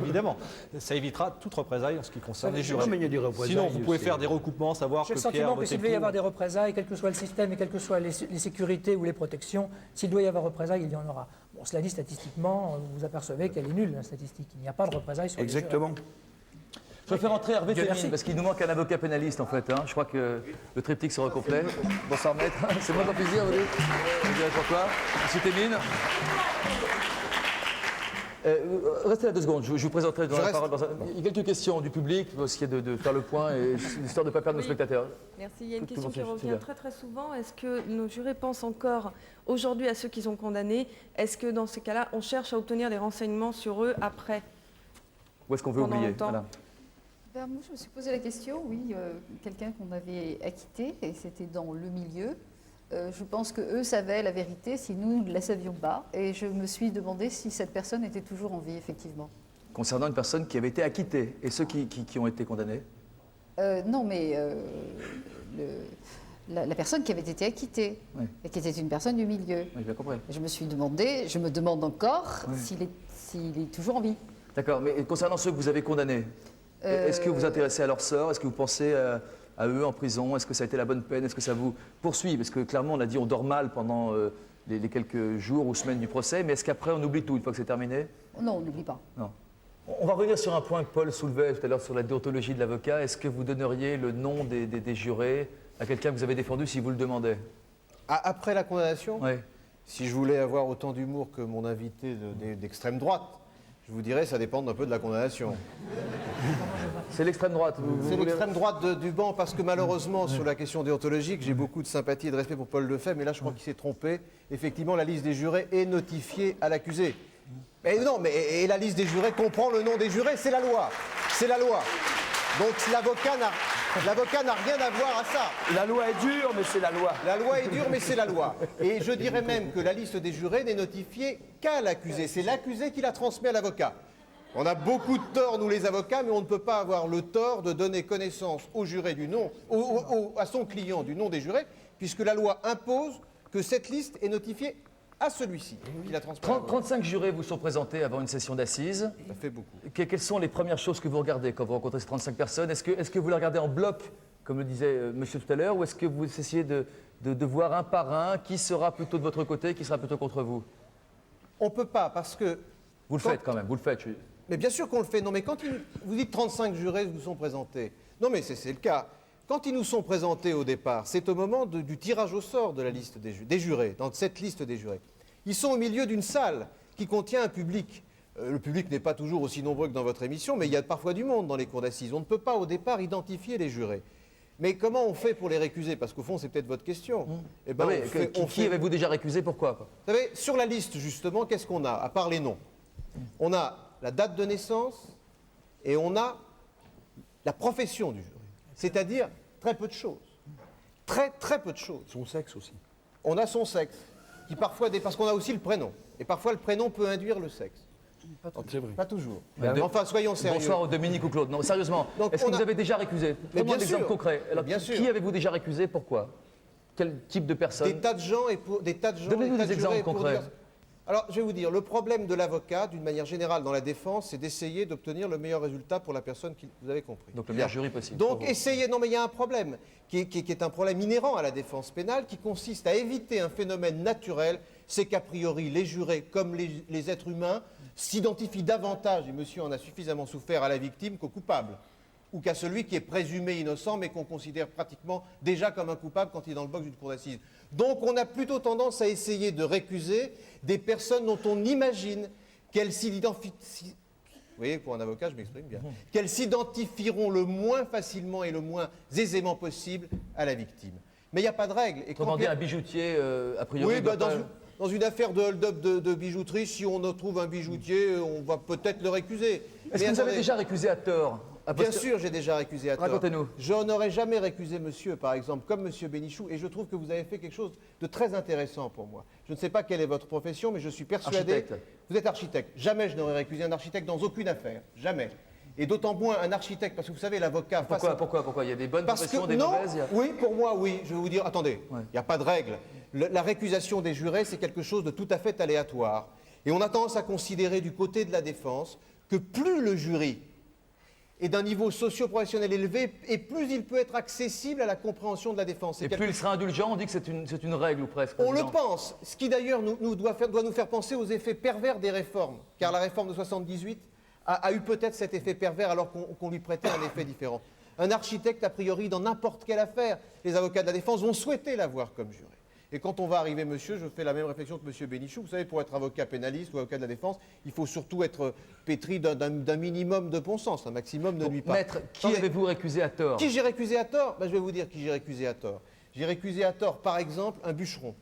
Évidemment. Ça évitera toute représaille en ce qui concerne les jurés. Mais sinon, vous pouvez faire des recoupements, savoir J'ai que le sentiment que s'il devait y avoir des pour... représailles, quel que soit le système et quelles que soient les sécurités ou les protections, s'il doit y avoir représailles, il y en aura. Bon, cela dit, statistiquement, vous apercevez qu'elle est nulle, la statistique. Il n'y a pas de représailles sur les jurés. Exactement. Je vais faire entrer Hervé Fémine, parce qu'il nous manque un avocat pénaliste en fait. Je crois que le triptyque sera complet. Bonsoir maître. C'est moi qui plaisir, vous dites. Je dirais pourquoi. Monsieur Témine. Restez là 2 secondes, je vous présenterai la parole. Il y a quelques questions du public, pour essayer de faire le point, et histoire de ne pas perdre nos spectateurs. Merci. Il y a une question qui revient très souvent. Est-ce que nos jurés pensent encore aujourd'hui à ceux qu'ils ont condamnés? Est-ce que dans ces cas-là, on cherche à obtenir des renseignements sur eux après? Ou est-ce qu'on veut oublier? Moi, je me suis posé la question, oui, quelqu'un qu'on avait acquitté, et c'était dans le milieu. Je pense qu'eux savaient la vérité si nous ne la savions pas. Et je me suis demandé si cette personne était toujours en vie, effectivement. Concernant une personne qui avait été acquittée, et ceux qui ont été condamnés? Non, mais la personne qui avait été acquittée, et qui était une personne du milieu. Oui, j'ai bien compris. Je me suis demandé, je me demande encore s'il est toujours en vie. D'accord, mais concernant ceux que vous avez condamnés, est-ce que vous vous intéressez à leur sort? Est-ce que vous pensez à eux en prison? Est-ce que ça a été la bonne peine? Est-ce que ça vous poursuit? Parce que clairement, on a dit on dort mal pendant les quelques jours ou semaines du procès, mais est-ce qu'après on oublie tout une fois que c'est terminé? Non, on n'oublie pas. Non. On va revenir sur un point que Paul soulevait tout à l'heure sur la déontologie de l'avocat. Est-ce que vous donneriez le nom des jurés à quelqu'un que vous avez défendu si vous le demandez? Après la condamnation, oui. Si je voulais avoir autant d'humour que mon invité d'extrême droite, je vous dirais ça dépend un peu de la condamnation. C'est l'extrême droite. C'est l'extrême droite du banc parce que malheureusement sur la question déontologique, j'ai beaucoup de sympathie et de respect pour Paul Lefebvre, mais là je crois qu'il s'est trompé. Effectivement, la liste des jurés est notifiée à l'accusé. Mais non, et la liste des jurés comprend le nom des jurés, c'est la loi. C'est la loi. Donc l'avocat n'a rien à voir à ça. La loi est dure, mais c'est la loi. La loi est dure, mais c'est la loi. Et je dirais même que la liste des jurés n'est notifiée qu'à l'accusé. C'est l'accusé qui la transmet à l'avocat. On a beaucoup de tort, nous les avocats, mais on ne peut pas avoir le tort de donner connaissance au juré du nom, à son client du nom des jurés, puisque la loi impose que cette liste est notifiée à celui-ci. 35 jurés vous sont présentés avant une session d'assises. Ça fait beaucoup. Quelles sont les premières choses que vous regardez quand vous rencontrez ces 35 personnes? Est-ce que vous les regardez en bloc, comme le disait monsieur tout à l'heure, ou est-ce que vous essayez de voir un par un qui sera plutôt de votre côté, qui sera plutôt contre vous? On ne peut pas, parce que... Vous le faites quand même, vous le faites. Mais bien sûr qu'on le fait. Non, mais quand vous dites 35 jurés vous sont présentés. Non, mais c'est le cas. Quand ils nous sont présentés au départ, c'est au moment du tirage au sort de la liste des jurés, dans cette liste des jurés. Ils sont au milieu d'une salle qui contient un public. Le public n'est pas toujours aussi nombreux que dans votre émission, mais il y a parfois du monde dans les cours d'assises. On ne peut pas au départ identifier les jurés. Mais comment on fait pour les récuser? Parce qu'au fond, c'est peut-être votre question. Eh ben, qui avez-vous déjà récusé? Pourquoi, quoi? Vous savez, sur la liste, justement, qu'est-ce qu'on a, à part les noms? On a la date de naissance et on a la profession du jury. C'est-à-dire très peu de choses. Très, très peu de choses. Son sexe aussi. On a son sexe, qui parfois, parce qu'on a aussi le prénom. Et parfois, le prénom peut induire le sexe. Pas toujours. Enfin, soyons sérieux. Bonsoir Dominique ou Claude. Non, sérieusement, est-ce que vous avez déjà récusé? Prenons un exemple concret. Alors, qui avez-vous déjà récusé? Pourquoi? Quel type de personne? Des tas de gens et pour des tas de gens. Donnez-nous des exemples concrets. Alors, je vais vous dire, le problème de l'avocat, d'une manière générale dans la défense, c'est d'essayer d'obtenir le meilleur résultat pour la personne qui vous avez compris. Donc le meilleur jury possible. Donc essayez. Non, mais il y a un problème qui est un problème inhérent à la défense pénale, qui consiste à éviter un phénomène naturel, c'est qu'a priori les jurés, comme les êtres humains, s'identifient davantage, et monsieur en a suffisamment souffert, à la victime qu'au coupable, ou qu'à celui qui est présumé innocent, mais qu'on considère pratiquement déjà comme un coupable quand il est dans le box d'une cour d'assises. Donc on a plutôt tendance à essayer de récuser des personnes dont on imagine qu'elles s'identifient... Vous voyez, pour un avocat, je m'exprime bien. Qu'elles s'identifieront le moins facilement et le moins aisément possible à la victime. Mais il n'y a pas de règle. Autrement dit, un bijoutier, a priori... Oui, dans une affaire de hold-up de bijouterie, si on trouve un bijoutier, on va peut-être le récuser. Est-ce que vous avez déjà récusé à tort? Bien sûr, j'ai déjà récusé à tort. Racontez-nous. Je n'aurais jamais récusé monsieur, par exemple, comme monsieur Bénichou, et je trouve que vous avez fait quelque chose de très intéressant pour moi. Je ne sais pas quelle est votre profession, mais je suis persuadé... Architecte. Vous êtes architecte. Jamais je n'aurais récusé un architecte dans aucune affaire. Jamais. Et d'autant moins un architecte, parce que vous savez, l'avocat... Pourquoi Il y a des bonnes professions, des mauvaises? Oui, pour moi, oui. Je vais vous dire, attendez, il n'y a pas de règle. La récusation des jurés, c'est quelque chose de tout à fait aléatoire. Et on a tendance à considérer du côté de la défense que plus le jury est d'un niveau socio-professionnel élevé, et plus il peut être accessible à la compréhension de la défense. Et plus il sera indulgent, on dit que c'est une règle ou presque. On le pense, ce qui d'ailleurs doit nous faire penser aux effets pervers des réformes, car la réforme de 78 a eu peut-être cet effet pervers alors qu'on lui prêtait un effet différent. Un architecte, a priori, dans n'importe quelle affaire, les avocats de la défense vont souhaiter l'avoir comme juré. Et quand on va arriver, monsieur, je fais la même réflexion que monsieur Bénichou. Vous savez, pour être avocat pénaliste ou avocat de la défense, il faut surtout être pétri d'un minimum de bon sens. Un maximum ne nuit pas. Maître, qui avez-vous récusé à tort? Qui j'ai récusé à tort? Je vais vous dire qui j'ai récusé à tort. J'ai récusé à tort, par exemple, un bûcheron.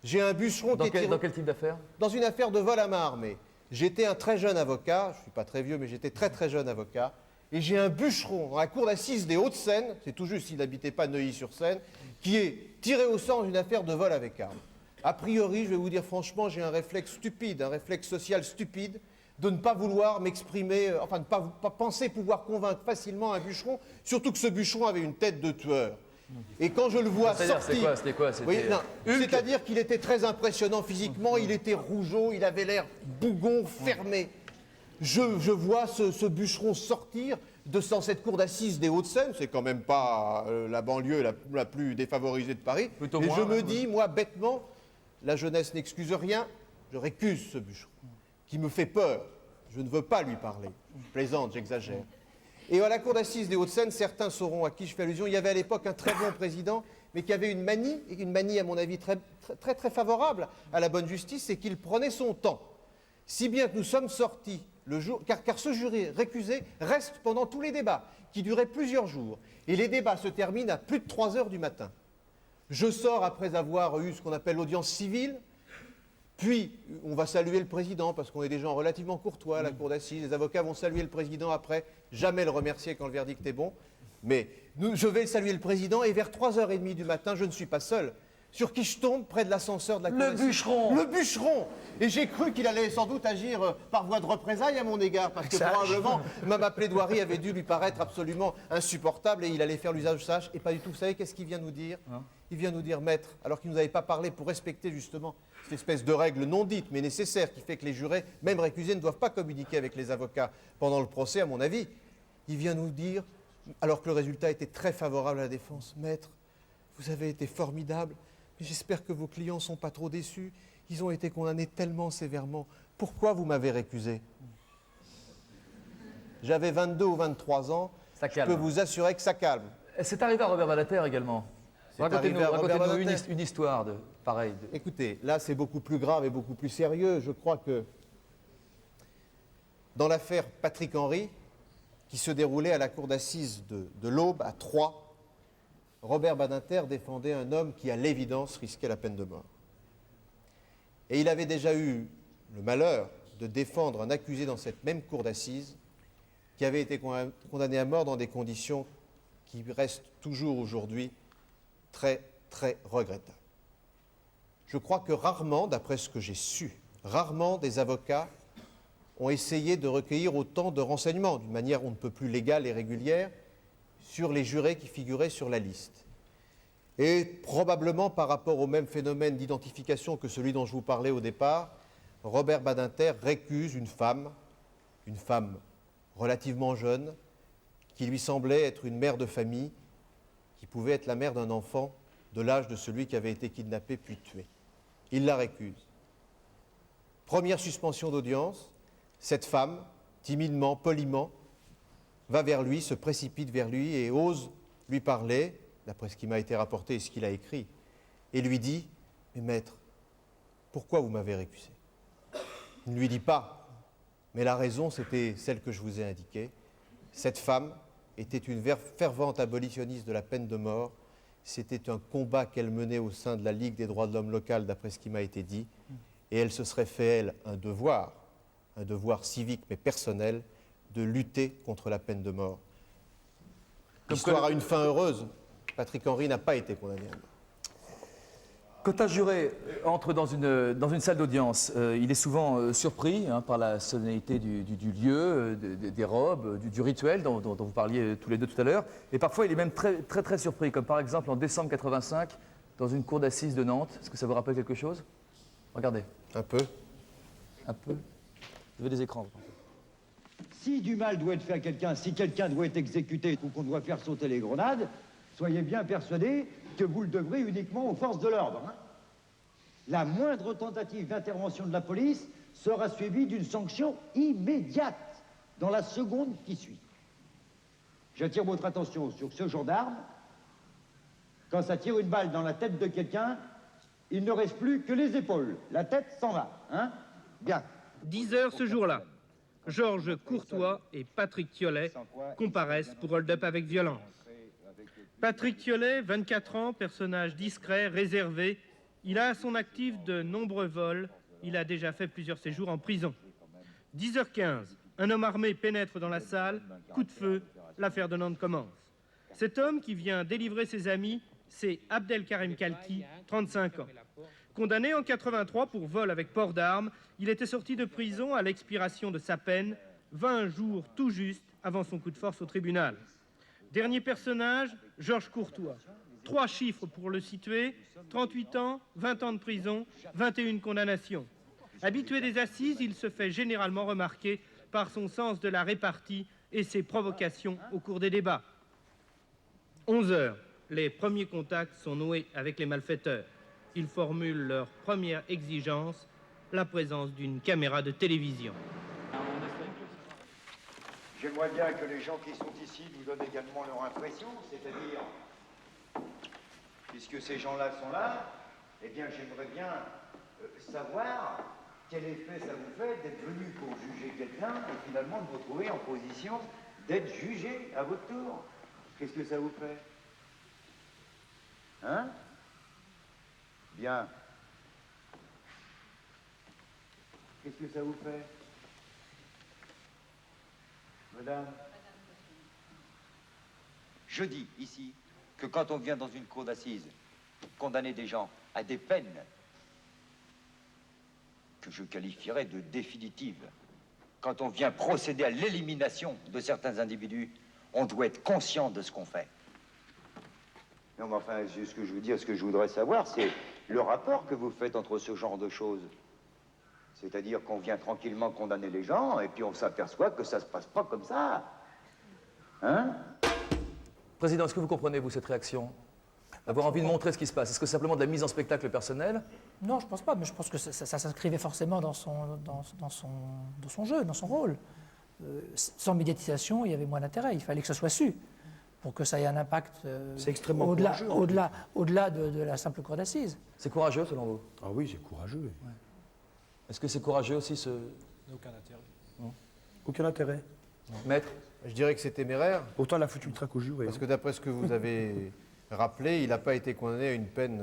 J'ai un bûcheron dans quel type d'affaire? Dans une affaire de vol à main armée. J'étais un très jeune avocat, je ne suis pas très vieux, mais j'étais très très jeune avocat. Et j'ai un bûcheron dans la cour d'assises des Hauts-de-Seine, c'est tout juste s'il n'habitait pas Neuilly-sur-Seine, qui est tiré au sort d'une affaire de vol avec arme. A priori, je vais vous dire franchement, j'ai un réflexe stupide, un réflexe social stupide, de ne pas vouloir m'exprimer, enfin de ne pas penser pouvoir convaincre facilement un bûcheron, surtout que ce bûcheron avait une tête de tueur. Et quand je le vois sortir... C'était quoi c'est-à-dire qu'il était très impressionnant physiquement, il était rougeau, il avait l'air bougon, fermé. Je vois ce bûcheron sortir dans cette cour d'assises des Hauts-de-Seine, c'est quand même pas la banlieue la plus défavorisée de Paris. Et je me dis, moi, bêtement, la jeunesse n'excuse rien, je récuse ce bûcheron, qui me fait peur. Je ne veux pas lui parler. Je plaisante, j'exagère. Et à la cour d'assises des Hauts-de-Seine, certains sauront à qui je fais allusion. Il y avait à l'époque un très bon président, mais qui avait une manie à mon avis très, très, très favorable à la bonne justice, c'est qu'il prenait son temps. Si bien que nous sommes sortis le jour, car ce jury récusé reste pendant tous les débats, qui duraient plusieurs jours. Et les débats se terminent à plus de 3 heures du matin. Je sors après avoir eu ce qu'on appelle l'audience civile, puis on va saluer le président, parce qu'on est des gens relativement courtois à la cour d'assises. Les avocats vont saluer le président après, jamais le remercier quand le verdict est bon. Mais je vais saluer le président, et vers 3h30 du matin, je ne suis pas seul. Sur qui je tombe près de l'ascenseur de la cour d'assises. Le bûcheron! Le bûcheron! Et j'ai cru qu'il allait sans doute agir par voie de représailles à mon égard, parce que probablement ma plaidoirie avait dû lui paraître absolument insupportable et il allait faire l'usage sage, et pas du tout. Vous savez qu'est-ce qu'il vient nous dire? Il vient nous dire, maître, alors qu'il ne nous avait pas parlé pour respecter justement cette espèce de règle non dite mais nécessaire qui fait que les jurés, même récusés, ne doivent pas communiquer avec les avocats pendant le procès, à mon avis. Il vient nous dire, alors que le résultat était très favorable à la défense, maître, vous avez été formidable. Mais j'espère que vos clients ne sont pas trop déçus. Ils ont été condamnés tellement sévèrement. Pourquoi vous m'avez récusé? J'avais 22 ou 23 ans. Ça calme. Je peux vous assurer que ça calme. C'est arrivé à Robert Badinter également. Racontez-nous une histoire de pareil. Écoutez, là c'est beaucoup plus grave et beaucoup plus sérieux. Je crois que dans l'affaire Patrick Henry, qui se déroulait à la cour d'assises de l'Aube, à Troyes, Robert Badinter défendait un homme qui, à l'évidence, risquait la peine de mort. Et il avait déjà eu le malheur de défendre un accusé dans cette même cour d'assises qui avait été condamné à mort dans des conditions qui restent toujours aujourd'hui très, très regrettables. Je crois que rarement, d'après ce que j'ai su, rarement des avocats ont essayé de recueillir autant de renseignements, d'une manière on ne peut plus légale et régulière, sur les jurés qui figuraient sur la liste. Et probablement par rapport au même phénomène d'identification que celui dont je vous parlais au départ, Robert Badinter récuse une femme relativement jeune, qui lui semblait être une mère de famille, qui pouvait être la mère d'un enfant de l'âge de celui qui avait été kidnappé puis tué. Il la récuse. Première suspension d'audience, cette femme, timidement, poliment, va vers lui, se précipite vers lui et ose lui parler, d'après ce qui m'a été rapporté et ce qu'il a écrit, et lui dit « Mais maître, pourquoi vous m'avez récusé ?» Il ne lui dit pas, mais la raison c'était celle que je vous ai indiquée. Cette femme était une fervente abolitionniste de la peine de mort. C'était un combat qu'elle menait au sein de la Ligue des droits de l'homme locale, d'après ce qui m'a été dit, et elle se serait fait, elle, un devoir civique mais personnel, de lutter contre la peine de mort. L'histoire a une fin heureuse. Patrick Henry n'a pas été condamné à mort. Quand un juré entre dans une salle d'audience, il est souvent surpris par la solennité du lieu, des robes, du rituel dont vous parliez tous les deux tout à l'heure. Et parfois, il est même très surpris, comme par exemple en décembre 85, dans une cour d'assises de Nantes. Est-ce que ça vous rappelle quelque chose? Regardez. Un peu. Un peu. Vous avez des écrans. Si du mal doit être fait à quelqu'un, si quelqu'un doit être exécuté ou qu'on doit faire sauter les grenades, soyez bien persuadés que vous le devrez uniquement aux forces de l'ordre. Hein. La moindre tentative d'intervention de la police sera suivie d'une sanction immédiate dans la seconde qui suit. J'attire votre attention sur ce gendarme. Quand ça tire une balle dans la tête de quelqu'un, il ne reste plus que les épaules. La tête s'en va. Hein. Bien. 10 heures ce jour-là. Georges Courtois et Patrick Thiollet comparaissent pour hold-up avec violence. Patrick Thiollet, 24 ans, personnage discret, réservé. Il a à son actif de nombreux vols. Il a déjà fait plusieurs séjours en prison. 10h15, un homme armé pénètre dans la salle. Coup de feu, l'affaire de Nantes commence. Cet homme qui vient délivrer ses amis, c'est Abdelkarim Kalki, 35 ans. Condamné en 83 pour vol avec port d'armes, il était sorti de prison à l'expiration de sa peine, 20 jours tout juste avant son coup de force au tribunal. Dernier personnage, Georges Courtois. 3 chiffres pour le situer, 38 ans, 20 ans de prison, 21 condamnations. Habitué des assises, il se fait généralement remarquer par son sens de la répartie et ses provocations au cours des débats. 11 heures, les premiers contacts sont noués avec les malfaiteurs. Ils formulent leur première exigence, la présence d'une caméra de télévision. J'aimerais bien que les gens qui sont ici nous donnent également leur impression, c'est-à-dire, puisque ces gens-là sont là, eh bien j'aimerais bien savoir quel effet ça vous fait d'être venu pour juger quelqu'un et finalement de vous trouver en position d'être jugé à votre tour. Qu'est-ce que ça vous fait? Hein? Bien. Qu'est-ce que ça vous fait? Madame? Je dis ici que quand on vient dans une cour d'assises condamner des gens à des peines que je qualifierais de définitives, quand on vient procéder à l'élimination de certains individus, on doit être conscient de ce qu'on fait. Non, mais enfin, ce que je veux dire, ce que je voudrais savoir, c'est le rapport que vous faites entre ce genre de choses. C'est-à-dire qu'on vient tranquillement condamner les gens, et puis on s'aperçoit que ça se passe pas comme ça. Hein? Président, est-ce que vous comprenez, vous, cette réaction? Avoir envie de montrer ce qui se passe. Est-ce que c'est simplement de la mise en spectacle personnelle? Non, je ne pense pas, mais je pense que ça s'inscrivait forcément dans son jeu, dans son rôle. Sans médiatisation, il y avait moins d'intérêt. Il fallait que ce soit su pour que ça ait un impact au-delà de la simple cour d'assises. C'est courageux, selon vous? Ah oui, c'est courageux. Ouais. Est-ce que c'est courageux aussi Aucun intérêt. Non. Aucun intérêt. Maître? Je dirais que c'est téméraire. Autant la foutu le trac au juré. Parce que d'après ce que vous avez rappelé, il n'a pas été condamné à une peine...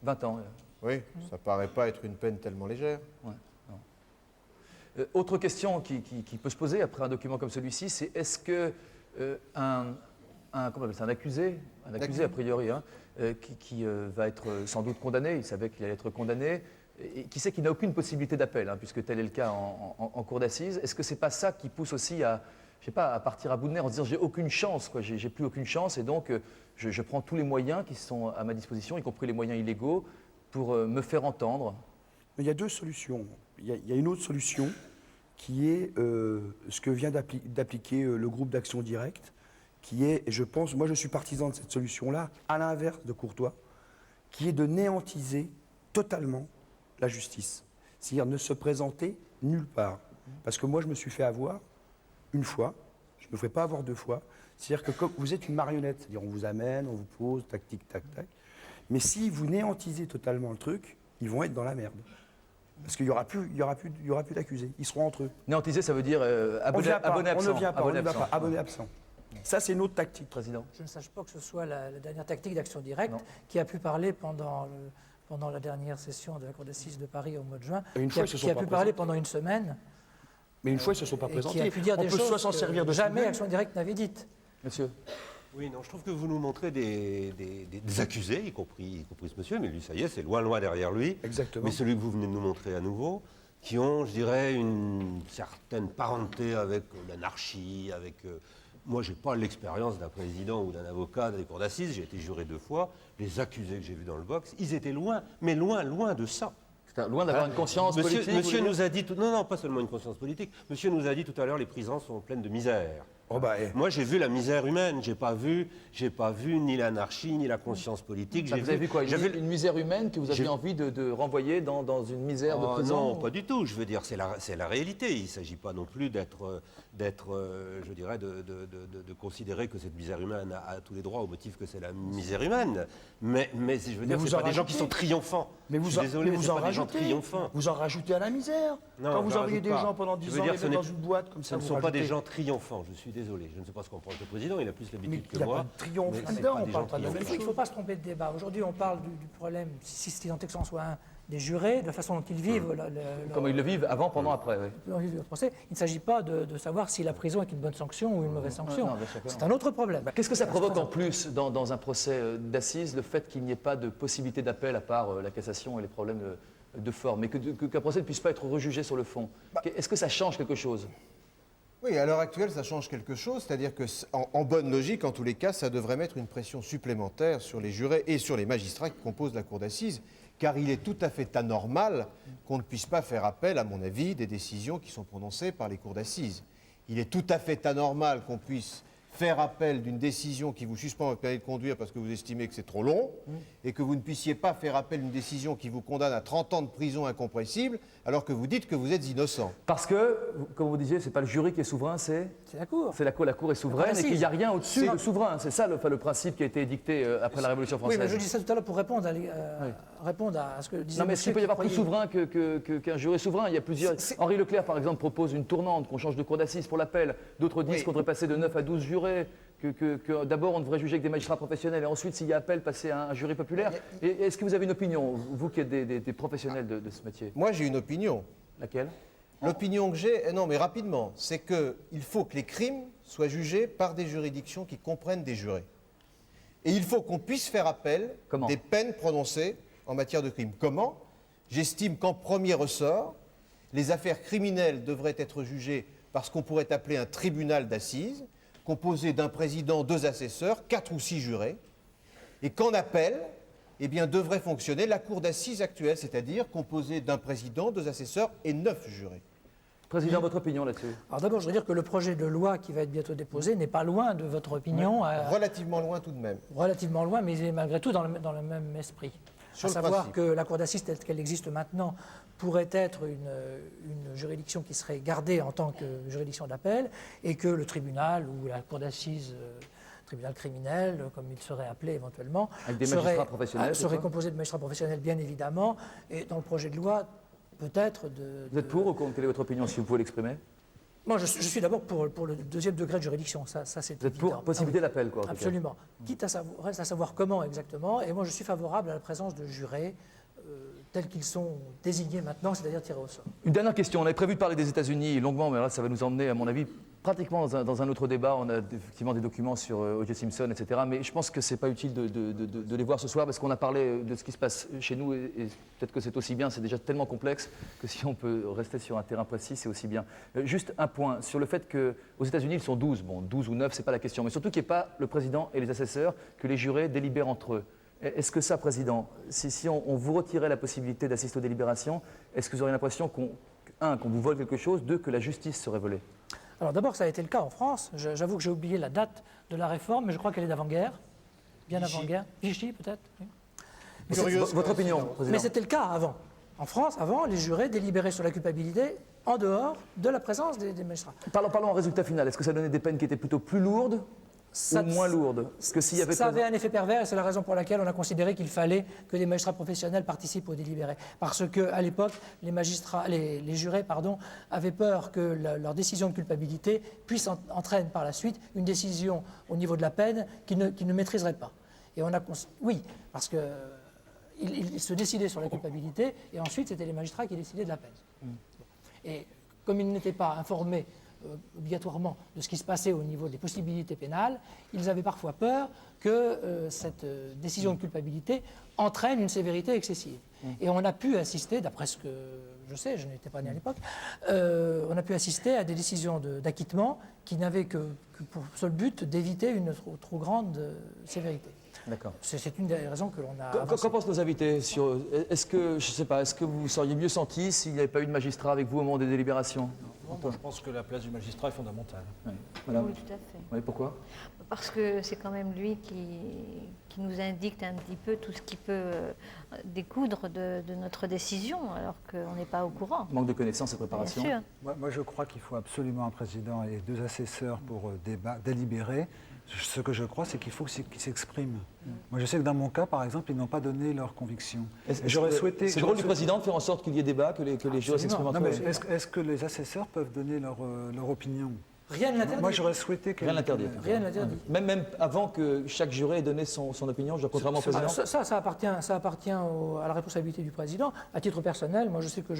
20 ans. Oui, ça paraît pas être une peine tellement légère. Ouais, non. Autre question qui peut se poser après un document comme celui-ci, c'est est-ce que comment on appelle ça, un accusé a priori, hein, qui va être sans doute condamné, il savait qu'il allait être condamné, et qui sait qu'il n'a aucune possibilité d'appel, hein, puisque tel est le cas en cour d'assises, est-ce que c'est pas ça qui pousse aussi à, je sais pas, à partir à bout de nerfs en se disant j'ai aucune chance, quoi, j'ai plus aucune chance, et donc je prends tous les moyens qui sont à ma disposition, y compris les moyens illégaux, pour me faire entendre? Il y a deux solutions. Il y a une autre solution qui est ce que vient d'appliquer le groupe d'action directe, qui est, et je pense, moi je suis partisan de cette solution-là, à l'inverse de Courtois, qui est de néantiser totalement la justice. C'est-à-dire ne se présenter nulle part. Parce que moi je me suis fait avoir une fois, je ne me ferai pas avoir deux fois. C'est-à-dire que comme vous êtes une marionnette, c'est-à-dire on vous amène, on vous pose, tac, tic, tac, tac. Mais si vous néantisez totalement le truc, ils vont être dans la merde. Parce qu'il n'y aura plus d'accusés. Ils seront entre eux. Néantiser, ça veut dire abonné absent. On ne vient pas, on ne va pas. Abonné absent. Ça, c'est une autre tactique. Président. Je ne sache pas que ce soit la dernière tactique d'action directe qui a pu parler pendant la dernière session de la Cour d'assises de Paris au mois de juin, qui a pu parler pendant une semaine. Mais une fois, ils ne se sont pas présentés. Qui a pu dire on des peut choses soit s'en servir de jamais Action Directe n'avait dites. Monsieur. Oui, non, je trouve que vous nous montrez des accusés, y compris ce monsieur, mais lui, ça y est, c'est loin derrière lui. Exactement. Mais celui que vous venez de nous montrer à nouveau, qui ont, je dirais, une certaine parenté avec l'anarchie, avec... moi, je n'ai pas l'expérience d'un président ou d'un avocat des cours d'assises, j'ai été juré 2 fois. Les accusés que j'ai vus dans le box, ils étaient loin, mais loin de ça. Loin d'avoir une conscience politique. Monsieur nous a dit... Non, pas seulement une conscience politique. Monsieur nous a dit tout à l'heure, les prisons sont pleines de misère. Oh bah, moi, j'ai vu la misère humaine. J'ai pas vu ni l'anarchie, ni la conscience politique. Vous avez vu quoi, une misère humaine que vous aviez envie de renvoyer dans une misère de prison? Non, pas du tout. Je veux dire, c'est la réalité. Il ne s'agit pas non plus d'être, je dirais, de considérer que cette misère humaine a tous les droits au motif que c'est la misère humaine. Mais je veux dire, ce pas des gens qui sont triomphants. Mais vous Vous en rajoutez à la misère. Non, quand vous envoyez des gens pendant 10 ans dans une boîte comme ça, ce ne sont pas des gens triomphants. Je suis désolé. Je ne sais pas ce qu'on pense le président. Il a plus l'habitude que moi. Il n'y a pas de triomphe là-dedans. On parle pas de la même chose. Il ne faut pas se tromper de débat. Aujourd'hui, on parle du problème, si tant est que c'en soit un, des jurés, de la façon dont ils vivent. Comment ils le vivent avant, pendant, après. Oui. Le procès. Il ne s'agit pas de savoir si la prison est une bonne sanction ou une mauvaise sanction. C'est un autre problème. Qu'est-ce que ça provoque en plus dans un procès d'assises, le fait qu'il n'y ait pas de possibilité d'appel à part la cassation et les problèmes de forme, et qu'un procès ne puisse pas être rejugé sur le fond? Est-ce que ça change quelque chose? Oui, à l'heure actuelle, ça change quelque chose, c'est-à-dire que, en bonne logique, en tous les cas, ça devrait mettre une pression supplémentaire sur les jurés et sur les magistrats qui composent la cour d'assises, car il est tout à fait anormal qu'on ne puisse pas faire appel, à mon avis, des décisions qui sont prononcées par les cours d'assises. Il est tout à fait anormal qu'on puisse faire appel d'une décision qui vous suspend votre permis de conduire parce que vous estimez que c'est trop long, et que vous ne puissiez pas faire appel d'une décision qui vous condamne à 30 ans de prison incompressible, alors que vous dites que vous êtes innocent. Parce que, comme vous disiez, c'est pas le jury qui est souverain, c'est la Cour. C'est la Cour est souveraine et qu'il n'y a rien au-dessus du souverain. C'est ça le principe qui a été édicté après la Révolution française. Oui, mais je dis ça tout à l'heure pour répondre à ce que disait. Non, mais est-ce qu'il peut y avoir plus souverain qu'un jury souverain? Il y a plusieurs. Henri Leclerc, par exemple, propose une tournante, qu'on change de cour d'assises pour l'appel. D'autres disent qu'on devrait passer de 9 à 12 jurés, que d'abord on devrait juger avec des magistrats professionnels et ensuite, s'il y a appel, passer à un jury populaire. Et est-ce que vous avez une opinion, vous qui êtes des professionnels de ce métier? Moi, j'ai une opinion. Laquelle? L'opinion que j'ai, non mais rapidement, c'est qu'il faut que les crimes soient jugés par des juridictions qui comprennent des jurés. Et il faut qu'on puisse faire appel des peines prononcées en matière de crimes. Comment? J'estime qu'en premier ressort, les affaires criminelles devraient être jugées par ce qu'on pourrait appeler un tribunal d'assises, composé d'un président, 2 assesseurs, 4 ou 6 jurés, et qu'en appel, eh bien, devrait fonctionner la cour d'assises actuelle, c'est-à-dire composée d'un président, 2 assesseurs et 9 jurés. Président, votre opinion là-dessus? Alors d'abord, je veux dire que le projet de loi qui va être bientôt déposé n'est pas loin de votre opinion. Relativement loin tout de même. Relativement loin, mais malgré tout dans le même esprit. À savoir que la cour d'assises telle qu'elle existe maintenant pourrait être une juridiction qui serait gardée en tant que juridiction d'appel, et que le tribunal ou la cour d'assises, tribunal criminel, comme il serait appelé éventuellement, serait composé de magistrats professionnels, bien évidemment, et dans le projet de loi, peut-être de... Vous êtes pour ou contre? Quelle est votre opinion, si vous pouvez l'exprimer? Moi, je suis d'abord pour le deuxième degré de juridiction, ça c'est Vous êtes évident. pour possibilité d'appel, quoi. En tout cas. Absolument. Quitte à savoir, reste à savoir comment exactement, et moi je suis favorable à la présence de jurés tels qu'ils sont désignés maintenant, c'est-à-dire tirés au sort. Une dernière question. On avait prévu de parler des États-Unis longuement, mais là, ça va nous emmener, à mon avis, pratiquement dans un autre débat. On a effectivement des documents sur O.J. Simpson, etc. Mais je pense que ce n'est pas utile de les voir ce soir parce qu'on a parlé de ce qui se passe chez nous et peut-être que c'est aussi bien. C'est déjà tellement complexe que si on peut rester sur un terrain précis, c'est aussi bien. Juste un point sur le fait qu'aux États-Unis, ils sont 12. Bon, 12 ou 9, ce n'est pas la question. Mais surtout qu'il n'y ait pas le président et les assesseurs, que les jurés délibèrent entre eux. Est-ce que ça, Président, si on vous retirait la possibilité d'assister aux délibérations, est-ce que vous auriez l'impression qu'on vous vole quelque chose, deux, que la justice serait volée? Alors d'abord, ça a été le cas en France. J'avoue que j'ai oublié la date de la réforme, mais je crois qu'elle est d'avant-guerre. Bien avant-guerre. Vichy, peut-être. Oui. Votre opinion, Président? Mais c'était le cas avant. En France, avant, les jurés délibéraient sur la culpabilité en dehors de la présence des magistrats. Parlons en résultat final. Est-ce que ça donnait des peines qui étaient plutôt plus lourdes ou moins lourdes que s'il y avait... Ça avait un effet pervers et c'est la raison pour laquelle on a considéré qu'il fallait que les magistrats professionnels participent au délibéré. Parce qu'à l'époque, les jurés avaient peur que leur décision de culpabilité puisse entraîne par la suite une décision au niveau de la peine qu'ils ne maîtriseraient pas. Et on a oui, parce qu'ils se décidaient sur la culpabilité et ensuite c'était les magistrats qui décidaient de la peine. Et comme ils n'étaient pas informés obligatoirement de ce qui se passait au niveau des possibilités pénales, ils avaient parfois peur que cette décision de culpabilité entraîne une sévérité excessive. Et on a pu assister, d'après ce que je sais, je n'étais pas né à l'époque, on a pu assister à des décisions d'acquittement qui n'avaient que pour seul but d'éviter une trop grande sévérité. D'accord. C'est une des raisons que l'on a... Qu'en pensent nos invités est-ce que vous seriez mieux senti s'il n'y avait pas eu de magistrat avec vous au moment des délibérations? Moi, je pense que la place du magistrat est fondamentale. Oui, oui, tout à fait. Oui, pourquoi? Parce que c'est quand même lui qui nous indique un petit peu tout ce qui peut découdre de notre décision, alors qu'on n'est pas au courant. Manque de connaissances et préparation. Bien sûr. Moi, je crois qu'il faut absolument un président et deux assesseurs pour délibérer. Ce que je crois, c'est qu'il faut qu'ils s'expriment. Moi, je sais que dans mon cas, par exemple, ils n'ont pas donné leur conviction. J'aurais souhaité... C'est le rôle du président de faire en sorte qu'il y ait débat, que les jurés s'expriment entre eux. Est-ce que les assesseurs peuvent donner leur opinion? Rien ne l'interdit. Moi, j'aurais souhaité que... Rien n'interdit. Rien n'interdit. Même avant que chaque juré ait donné son opinion, contrairement au président. Ça appartient à la responsabilité du président. À titre personnel, moi je sais que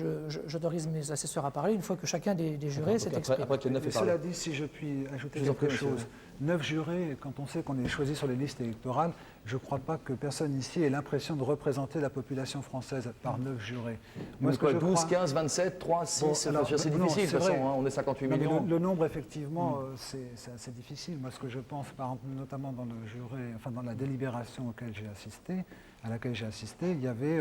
j'autorise mes assesseurs à parler une fois que chacun des jurés s'est exprimé. Cela dit, si je puis ajouter quelque chose, 9 jurés, quand on sait qu'on est choisi sur les listes électorales, je ne crois pas que personne ici ait l'impression de représenter la population française par 9 jurés. Moi, 12, 15, 27, 3, 6, c'est difficile de toute façon, on est 58 millions. Le nombre, effectivement, c'est assez difficile. Moi, ce que je pense, par exemple, notamment dans le juré, enfin dans la délibération à laquelle j'ai assisté, il y avait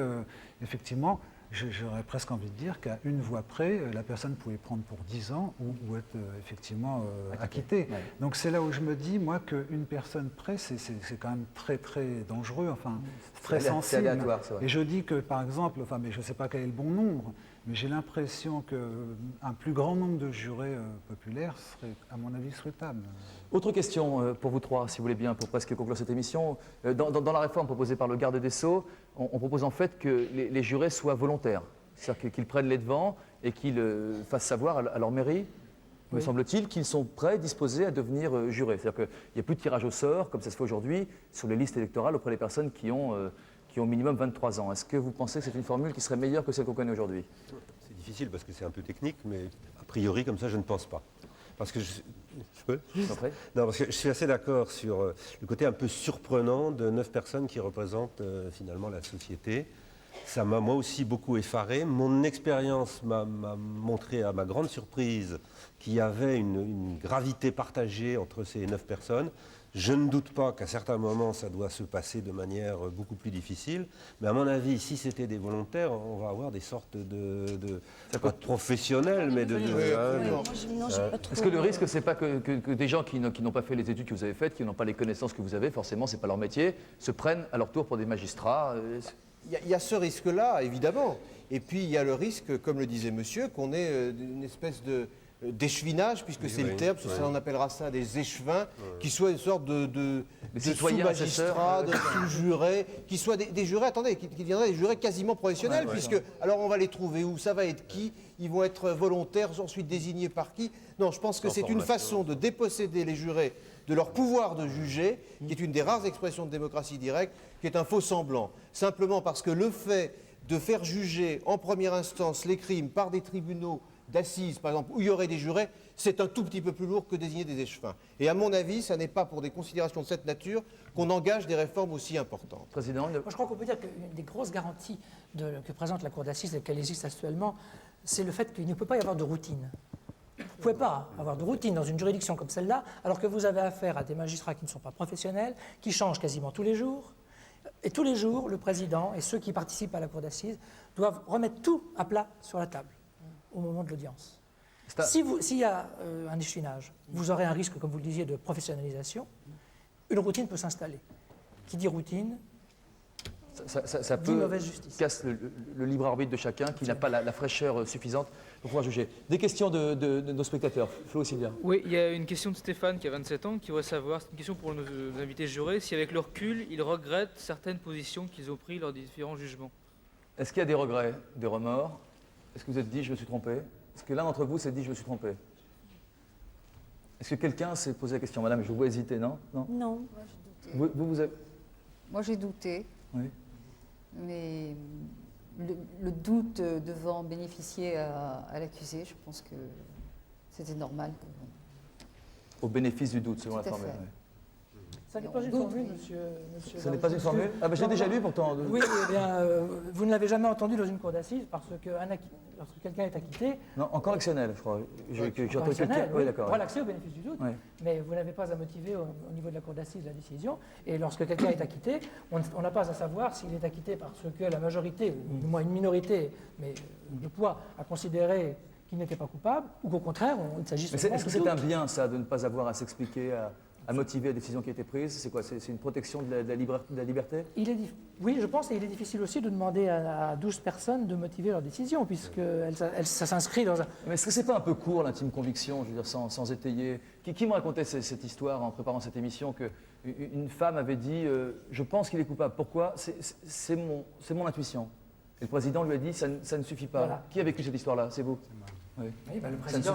effectivement, j'aurais presque envie de dire qu'à une voix près, la personne pouvait prendre pour 10 ans ou être effectivement acquittée. Ouais. Donc c'est là où je me dis, moi, qu'une personne près, c'est quand même très très dangereux, enfin très sensible. Aléatoire, c'est vrai. Et je dis que, par exemple, mais je ne sais pas quel est le bon nombre, mais j'ai l'impression qu'un plus grand nombre de jurés populaires serait, à mon avis, souhaitable. Autre question pour vous trois, si vous voulez bien, pour presque conclure cette émission. Dans la réforme proposée par le garde des Sceaux, on propose en fait que les jurés soient volontaires, c'est-à-dire qu'ils prennent les devants et qu'ils fassent savoir à leur mairie, me semble-t-il, qu'ils sont prêts, disposés à devenir jurés. C'est-à-dire qu'il n'y a plus de tirage au sort, comme ça se fait aujourd'hui, sur les listes électorales auprès des personnes qui ont au minimum 23 ans. Est-ce que vous pensez que c'est une formule qui serait meilleure que celle qu'on connaît aujourd'hui? C'est difficile parce que c'est un peu technique, mais a priori, comme ça, je ne pense pas. Parce que je peux Non, parce que je suis assez d'accord sur le côté un peu surprenant de 9 personnes qui représentent finalement la société. Ça m'a moi aussi beaucoup effaré. Mon expérience m'a montré à ma grande surprise qu'il y avait une gravité partagée entre ces 9 personnes. Je ne doute pas qu'à certains moments, ça doit se passer de manière beaucoup plus difficile. Mais à mon avis, si c'était des volontaires, on va avoir des sortes pas de professionnels, mais de... Est-ce que le risque, c'est pas que des gens qui n'ont pas fait les études que vous avez faites, qui n'ont pas les connaissances que vous avez, forcément, c'est pas leur métier, se prennent à leur tour pour des magistrats? Il y a ce risque-là, évidemment. Et puis, il y a le risque, comme le disait monsieur, qu'on ait une espèce d'échevinage, puisque c'est le terme, on appellera ça des échevins, qui soient une sorte de sous-magistrats, de sous-jurés, qui soient des jurés, attendez, qui deviendraient des jurés quasiment professionnels, puisque, alors on va les trouver où, ça va être qui, ils vont être volontaires, ensuite désignés par qui. Non, je pense que c'est une façon de déposséder les jurés de leur pouvoir de juger, qui est une des rares expressions de démocratie directe, qui est un faux semblant. Simplement parce que le fait de faire juger en première instance les crimes par des tribunaux d'assises, par exemple, où il y aurait des jurés, c'est un tout petit peu plus lourd que désigner des échevins. Et à mon avis, ça n'est pas pour des considérations de cette nature qu'on engage des réformes aussi importantes. Président, moi, je crois qu'on peut dire qu'une des grosses garanties que présente la Cour d'assises et qu'elle existe actuellement, c'est le fait qu'il ne peut pas y avoir de routine. Vous ne pouvez pas avoir de routine dans une juridiction comme celle-là, alors que vous avez affaire à des magistrats qui ne sont pas professionnels, qui changent quasiment tous les jours. Et tous les jours, le président et ceux qui participent à la Cour d'assises doivent remettre tout à plat sur la table au moment de l'audience. S'il y a un échevinage, vous aurez un risque, comme vous le disiez, de professionnalisation. Une routine peut s'installer. Qui dit routine, ça peut casser le libre arbitre de chacun qui n'a pas la fraîcheur suffisante pour pouvoir juger. Des questions de nos spectateurs. Flo, Sylvia. Oui, il y a une question de Stéphane qui a 27 ans qui voudrait savoir, c'est une question pour nos invités jurés, si avec le recul, ils regrettent certaines positions qu'ils ont prises lors des différents jugements. Est-ce qu'il y a des regrets, des remords? Est-ce que vous êtes dit je me suis trompé? Est-ce que l'un d'entre vous s'est dit je me suis trompé? Est-ce que quelqu'un s'est posé la question? Madame, je vous vois hésiter, non? Non. Moi, j'ai douté. Vous avez... Moi, j'ai douté. Oui. Mais le doute devant bénéficier à l'accusé, je pense que c'était normal. Au bénéfice du doute, selon la formule. Ça n'est pas une formule, monsieur. Ça n'est pas une formule? Ah ben j'ai déjà lu pourtant. Oui, eh bien, vous ne l'avez jamais entendu dans une cour d'assises parce que lorsque quelqu'un est acquitté... Non, en correctionnel, je crois. Oui, d'accord. Pour l'accès au bénéfice du doute, mais vous n'avez pas à motiver au niveau de la cour d'assises la décision. Et lorsque quelqu'un est acquitté, on n'a pas à savoir s'il est acquitté parce que la majorité, ou du moins une minorité, mais de poids, a considéré qu'il n'était pas coupable, ou qu'au contraire, il s'agit seulement... Est-ce que c'est un bien, ça, de ne pas avoir à s'expliquer, à motiver la décision qui a été prise? C'est quoi? C'est une protection de la liberté? Oui, je pense, et il est difficile aussi de demander à 12 personnes de motiver leur décision, puisque ça s'inscrit dans un... Mais est-ce que c'est pas un peu court, l'intime conviction, je veux dire, sans étayer? Qui me racontait cette histoire en préparant cette émission, qu'une femme avait dit je pense qu'il est coupable. Pourquoi? C'est mon intuition. Et le président lui a dit ça ne suffit pas. Voilà. Qui a vécu cette histoire-là? C'est vous? Oui. Oui, le président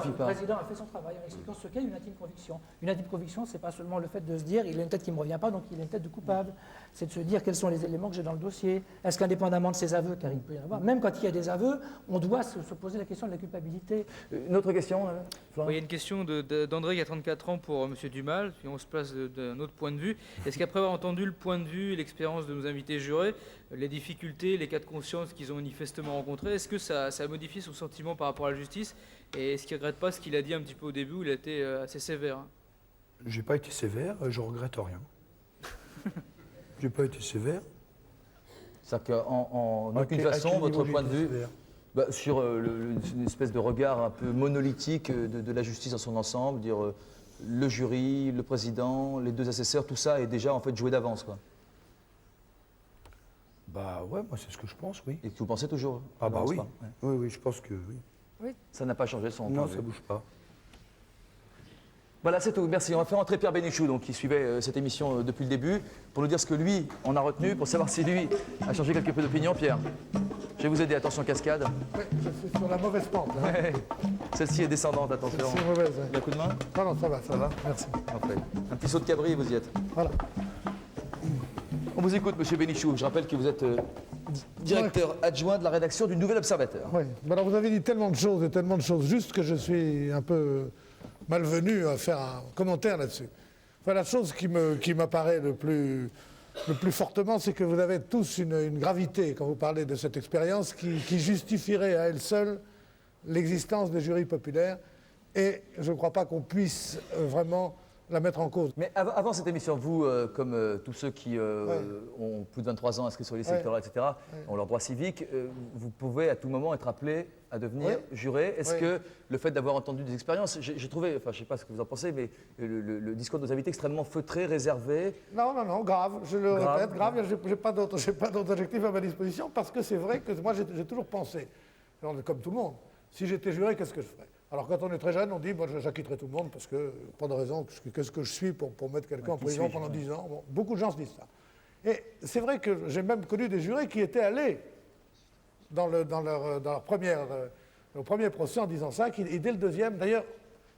a fait son travail en expliquant ce qu'est une intime conviction. Une intime conviction, ce n'est pas seulement le fait de se dire il a une tête qui ne me revient pas, donc il a une tête de coupable. C'est de se dire quels sont les éléments que j'ai dans le dossier. Est-ce qu'indépendamment de ses aveux, car il peut y en avoir, même quand il y a des aveux, on doit se poser la question de la culpabilité. Une autre question Il y a une question d'André qui a 34 ans pour M. Dumal, puis on se place d'un autre point de vue. Est-ce qu'après avoir entendu le point de vue et l'expérience de nos invités jurés, les difficultés, les cas de conscience qu'ils ont manifestement rencontrés, est-ce que ça a modifié son sentiment par rapport à la justice? Et est-ce qu'il ne regrette pas ce qu'il a dit un petit peu au début où il a été assez sévère? J'ai pas été sévère, je regrette rien. J'ai pas été sévère. C'est-à-dire qu'en aucune façon, votre point de vue, sur une espèce de regard un peu monolithique de la justice dans son ensemble, dire le jury, le président, les deux assesseurs, tout ça est déjà en fait joué d'avance, quoi. Bah ouais, moi c'est ce que je pense, oui. Et que vous pensez toujours? Ah bah oui. Oui, je pense que oui. Oui. Ça n'a pas changé son point Non, de vue. ça bouge pas. Voilà, c'est tout. Merci. On va faire entrer Pierre Bénichou, donc, qui suivait cette émission depuis le début, pour nous dire ce que lui en a retenu, pour savoir si lui a changé quelque peu d'opinion. Pierre, je vais vous aider. Attention, cascade. Oui, je suis sur la mauvaise pente. Là. Ouais. Celle-ci est descendante, attention. C'est mauvaise. Un coup de main? Non, ça va. Merci. Après. Un petit saut de cabri et vous y êtes. Voilà. On vous écoute, monsieur Bénichou. Je rappelle que vous êtes directeur adjoint de la rédaction du Nouvel Observateur. Oui. Alors, vous avez dit tellement de choses juste que je suis un peu malvenu à faire un commentaire là-dessus. Enfin, la chose qui m'apparaît le plus fortement, c'est que vous avez tous une gravité quand vous parlez de cette expérience qui justifierait à elle seule l'existence des jurys populaires. Et je ne crois pas qu'on puisse vraiment la mettre en cause. Mais avant cette émission, vous, comme tous ceux qui ont plus de 23 ans inscrits sur les secteurs, etc., ont leur droit civique, vous pouvez à tout moment être appelé à devenir juré. Est-ce que le fait d'avoir entendu des expériences, j'ai trouvé, enfin je ne sais pas ce que vous en pensez, mais le discours de nos invités extrêmement feutré, réservé. Non, grave, je le répète, grave, je n'ai pas d'autres adjectifs à ma disposition, parce que c'est vrai que moi j'ai toujours pensé, comme tout le monde, si j'étais juré, qu'est-ce que je ferais? Alors quand on est très jeune, on dit bon, j'acquitterai tout le monde parce que pas de raison, qu'est-ce que je suis pour mettre quelqu'un en prison pendant 10 ans. Bon, beaucoup de gens se disent ça. Et c'est vrai que j'ai même connu des jurés qui étaient allés dans leur premier procès en disant ça, et dès le deuxième, d'ailleurs,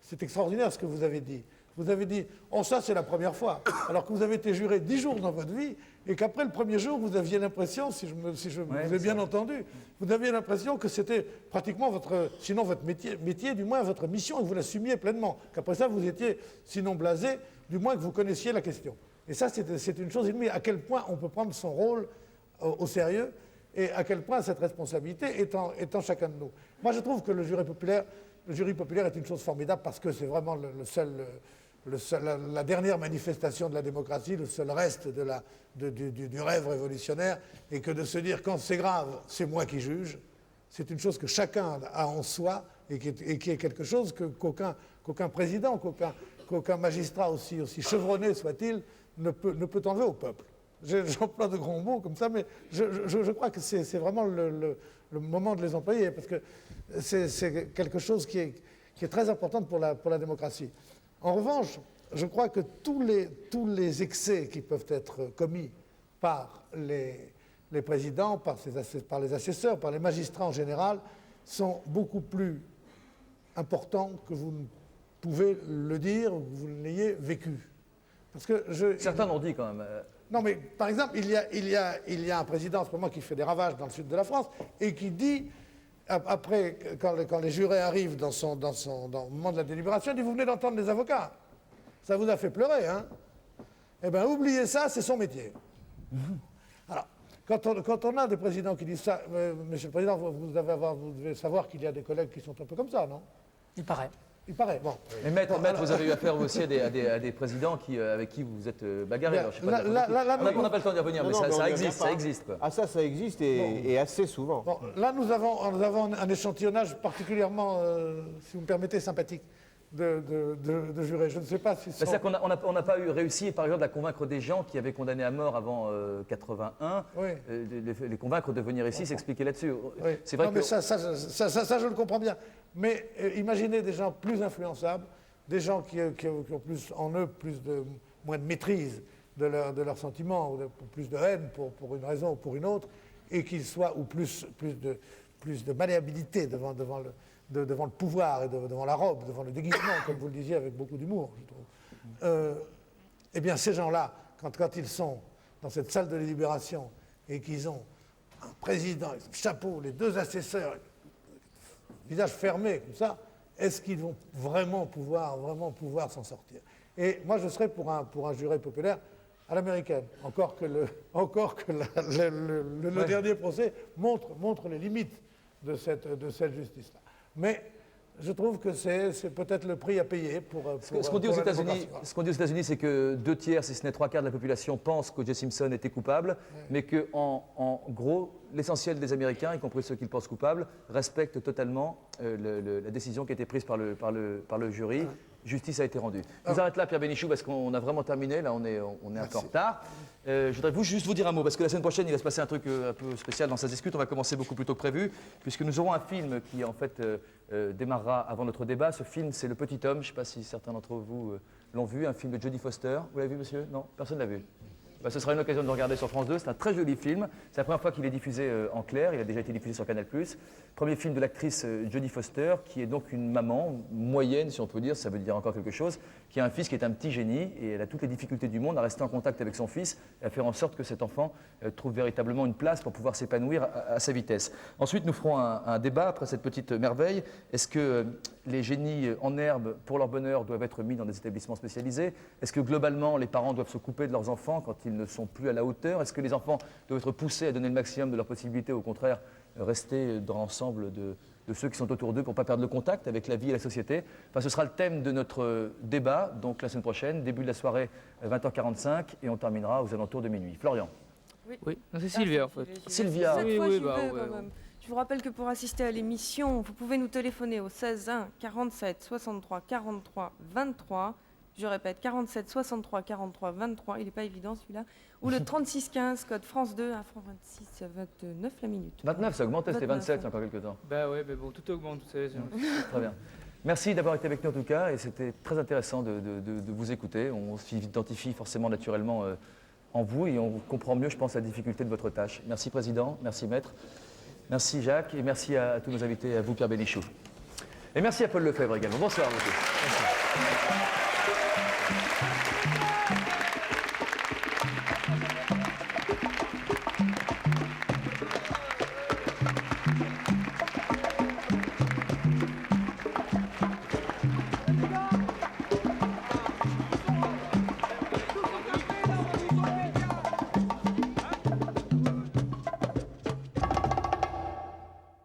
c'est extraordinaire ce que vous avez dit. Vous avez dit, oh ça c'est la première fois, alors que vous avez été juré 10 jours dans votre vie, et qu'après le premier jour, vous aviez l'impression, si je vous ai bien entendu, vous aviez l'impression que c'était pratiquement sinon votre métier, du moins votre mission, et que vous l'assumiez pleinement. Qu'après ça, vous étiez, sinon blasé, du moins que vous connaissiez la question. Et ça, c'est une chose inouïe, à quel point on peut prendre son rôle au sérieux, et à quel point cette responsabilité est en chacun de nous. Moi, je trouve que le jury populaire est une chose formidable, parce que c'est vraiment la dernière manifestation de la démocratie, le seul reste du rêve révolutionnaire, et que de se dire quand c'est grave, c'est moi qui juge, c'est une chose que chacun a en soi, et qui est quelque chose qu'aucun président, qu'aucun magistrat aussi chevronné soit-il, ne peut enlever au peuple. J'emploie de grands mots comme ça, mais je crois que c'est vraiment le moment de les employer, parce que c'est quelque chose qui est très important pour la démocratie. En revanche, je crois que tous les excès qui peuvent être commis par les présidents, par les assesseurs, par les magistrats en général, sont beaucoup plus importants que vous ne pouvez le dire ou que vous ne l'ayez vécu. Parce que certains l'ont dit quand même. Non, mais par exemple, il y a un président en ce moment qui fait des ravages dans le sud de la France et qui dit, après, quand les jurés arrivent dans le moment de la délibération, il dit, vous venez d'entendre les avocats. Ça vous a fait pleurer, hein? Eh bien, oubliez ça, c'est son métier. Alors, quand on a des présidents qui disent ça, Monsieur le Président, vous devez savoir qu'il y a des collègues qui sont un peu comme ça, non? Il paraît. Il paraît, bon. Mais maître, vous avez eu affaire aussi à des présidents avec qui vous vous êtes bagarrés. Alors, je sais pas, on n'a pas le temps d'y revenir, mais ça existe. Quoi. Ah ça existe et assez souvent. Bon, là, nous avons un échantillonnage particulièrement, si vous me permettez, sympathique de jurés. Je ne sais pas si... C'est-à-dire qu'on n'a pas réussi, par exemple, à convaincre des gens qui avaient condamné à mort avant 81, les convaincre de venir ici, s'expliquer là-dessus. Oui. C'est vrai mais ça, je le comprends bien. Mais imaginez des gens plus influençables, des gens qui ont plus en eux moins de maîtrise de leurs sentiments, ou plus de haine pour une raison ou pour une autre, et qu'ils soient, ou plus de malléabilité devant le pouvoir et devant la robe, devant le déguisement, comme vous le disiez avec beaucoup d'humour, je trouve. Eh bien, ces gens-là, quand ils sont dans cette salle de délibération et qu'ils ont un président, un chapeau, les deux assesseurs, visage fermé comme ça, est-ce qu'ils vont vraiment pouvoir s'en sortir? Et moi, je serais pour un juré populaire à l'américaine, encore que le dernier procès montre les limites de cette justice-là. Mais je trouve que c'est peut-être le prix à payer pour ce qu'on dit aux États-Unis, c'est que 2 tiers, si ce n'est 3 quarts de la population pensent qu'O.J. Simpson était coupable, mais que en gros, l'essentiel des Américains, y compris ceux qui le pensent coupable, respectent totalement la décision qui a été prise par le jury. Justice a été rendue. Je vous arrête là, Pierre Bénichou, parce qu'on a vraiment terminé. Là, on est un peu en retard. Je voudrais juste vous dire un mot, parce que la semaine prochaine, il va se passer un truc un peu spécial dans Ça se discute. On va commencer beaucoup plus tôt que prévu, puisque nous aurons un film qui, en fait, démarrera avant notre débat. Ce film, c'est Le Petit Homme. Je ne sais pas si certains d'entre vous l'ont vu, un film de Jodie Foster. Vous l'avez vu, monsieur? Non, personne ne l'a vu. Ce sera une occasion de le regarder sur France 2. C'est un très joli film. C'est la première fois qu'il est diffusé en clair. Il a déjà été diffusé sur Canal+. Premier film de l'actrice Jodie Foster, qui est donc une maman moyenne, si on peut dire, ça veut dire encore quelque chose, qui a un fils qui est un petit génie, et elle a toutes les difficultés du monde à rester en contact avec son fils et à faire en sorte que cet enfant trouve véritablement une place pour pouvoir s'épanouir à sa vitesse. Ensuite, nous ferons un débat après cette petite merveille. Est-ce que les génies en herbe, pour leur bonheur, doivent être mis dans des établissements spécialisés? Est-ce que globalement, les parents doivent se couper de leurs enfants quand ils ne sont plus à la hauteur? Est-ce que les enfants doivent être poussés à donner le maximum de leurs possibilités, au contraire, rester dans l'ensemble de ceux qui sont autour d'eux pour ne pas perdre le contact avec la vie et la société? Enfin, ce sera le thème de notre débat, donc la semaine prochaine, début de la soirée, 20h45, et on terminera aux alentours de minuit. Florian. Oui, c'est Sylvia en fait. Sylvia. Je vous rappelle que pour assister à l'émission, vous pouvez nous téléphoner au 16 1 47 63 43 23. Je répète, 47 63 43 23, il n'est pas évident celui-là. Ou le 36 15, code France 2, à franc 26, 29 la minute. 29, ça a augmenté, c'était 27 il y a encore quelques temps. Bah ouais, mais bon, tout augmente, vous savez. Très bien. Merci d'avoir été avec nous en tout cas, et c'était très intéressant de vous écouter. On s'identifie forcément naturellement en vous, et on comprend mieux, je pense, la difficulté de votre tâche. Merci Président, merci Maître, merci Jacques, et merci à tous nos invités, à vous Pierre Bénichou. Et merci à Paul Lefebvre également. Bonsoir à vous tous. Merci.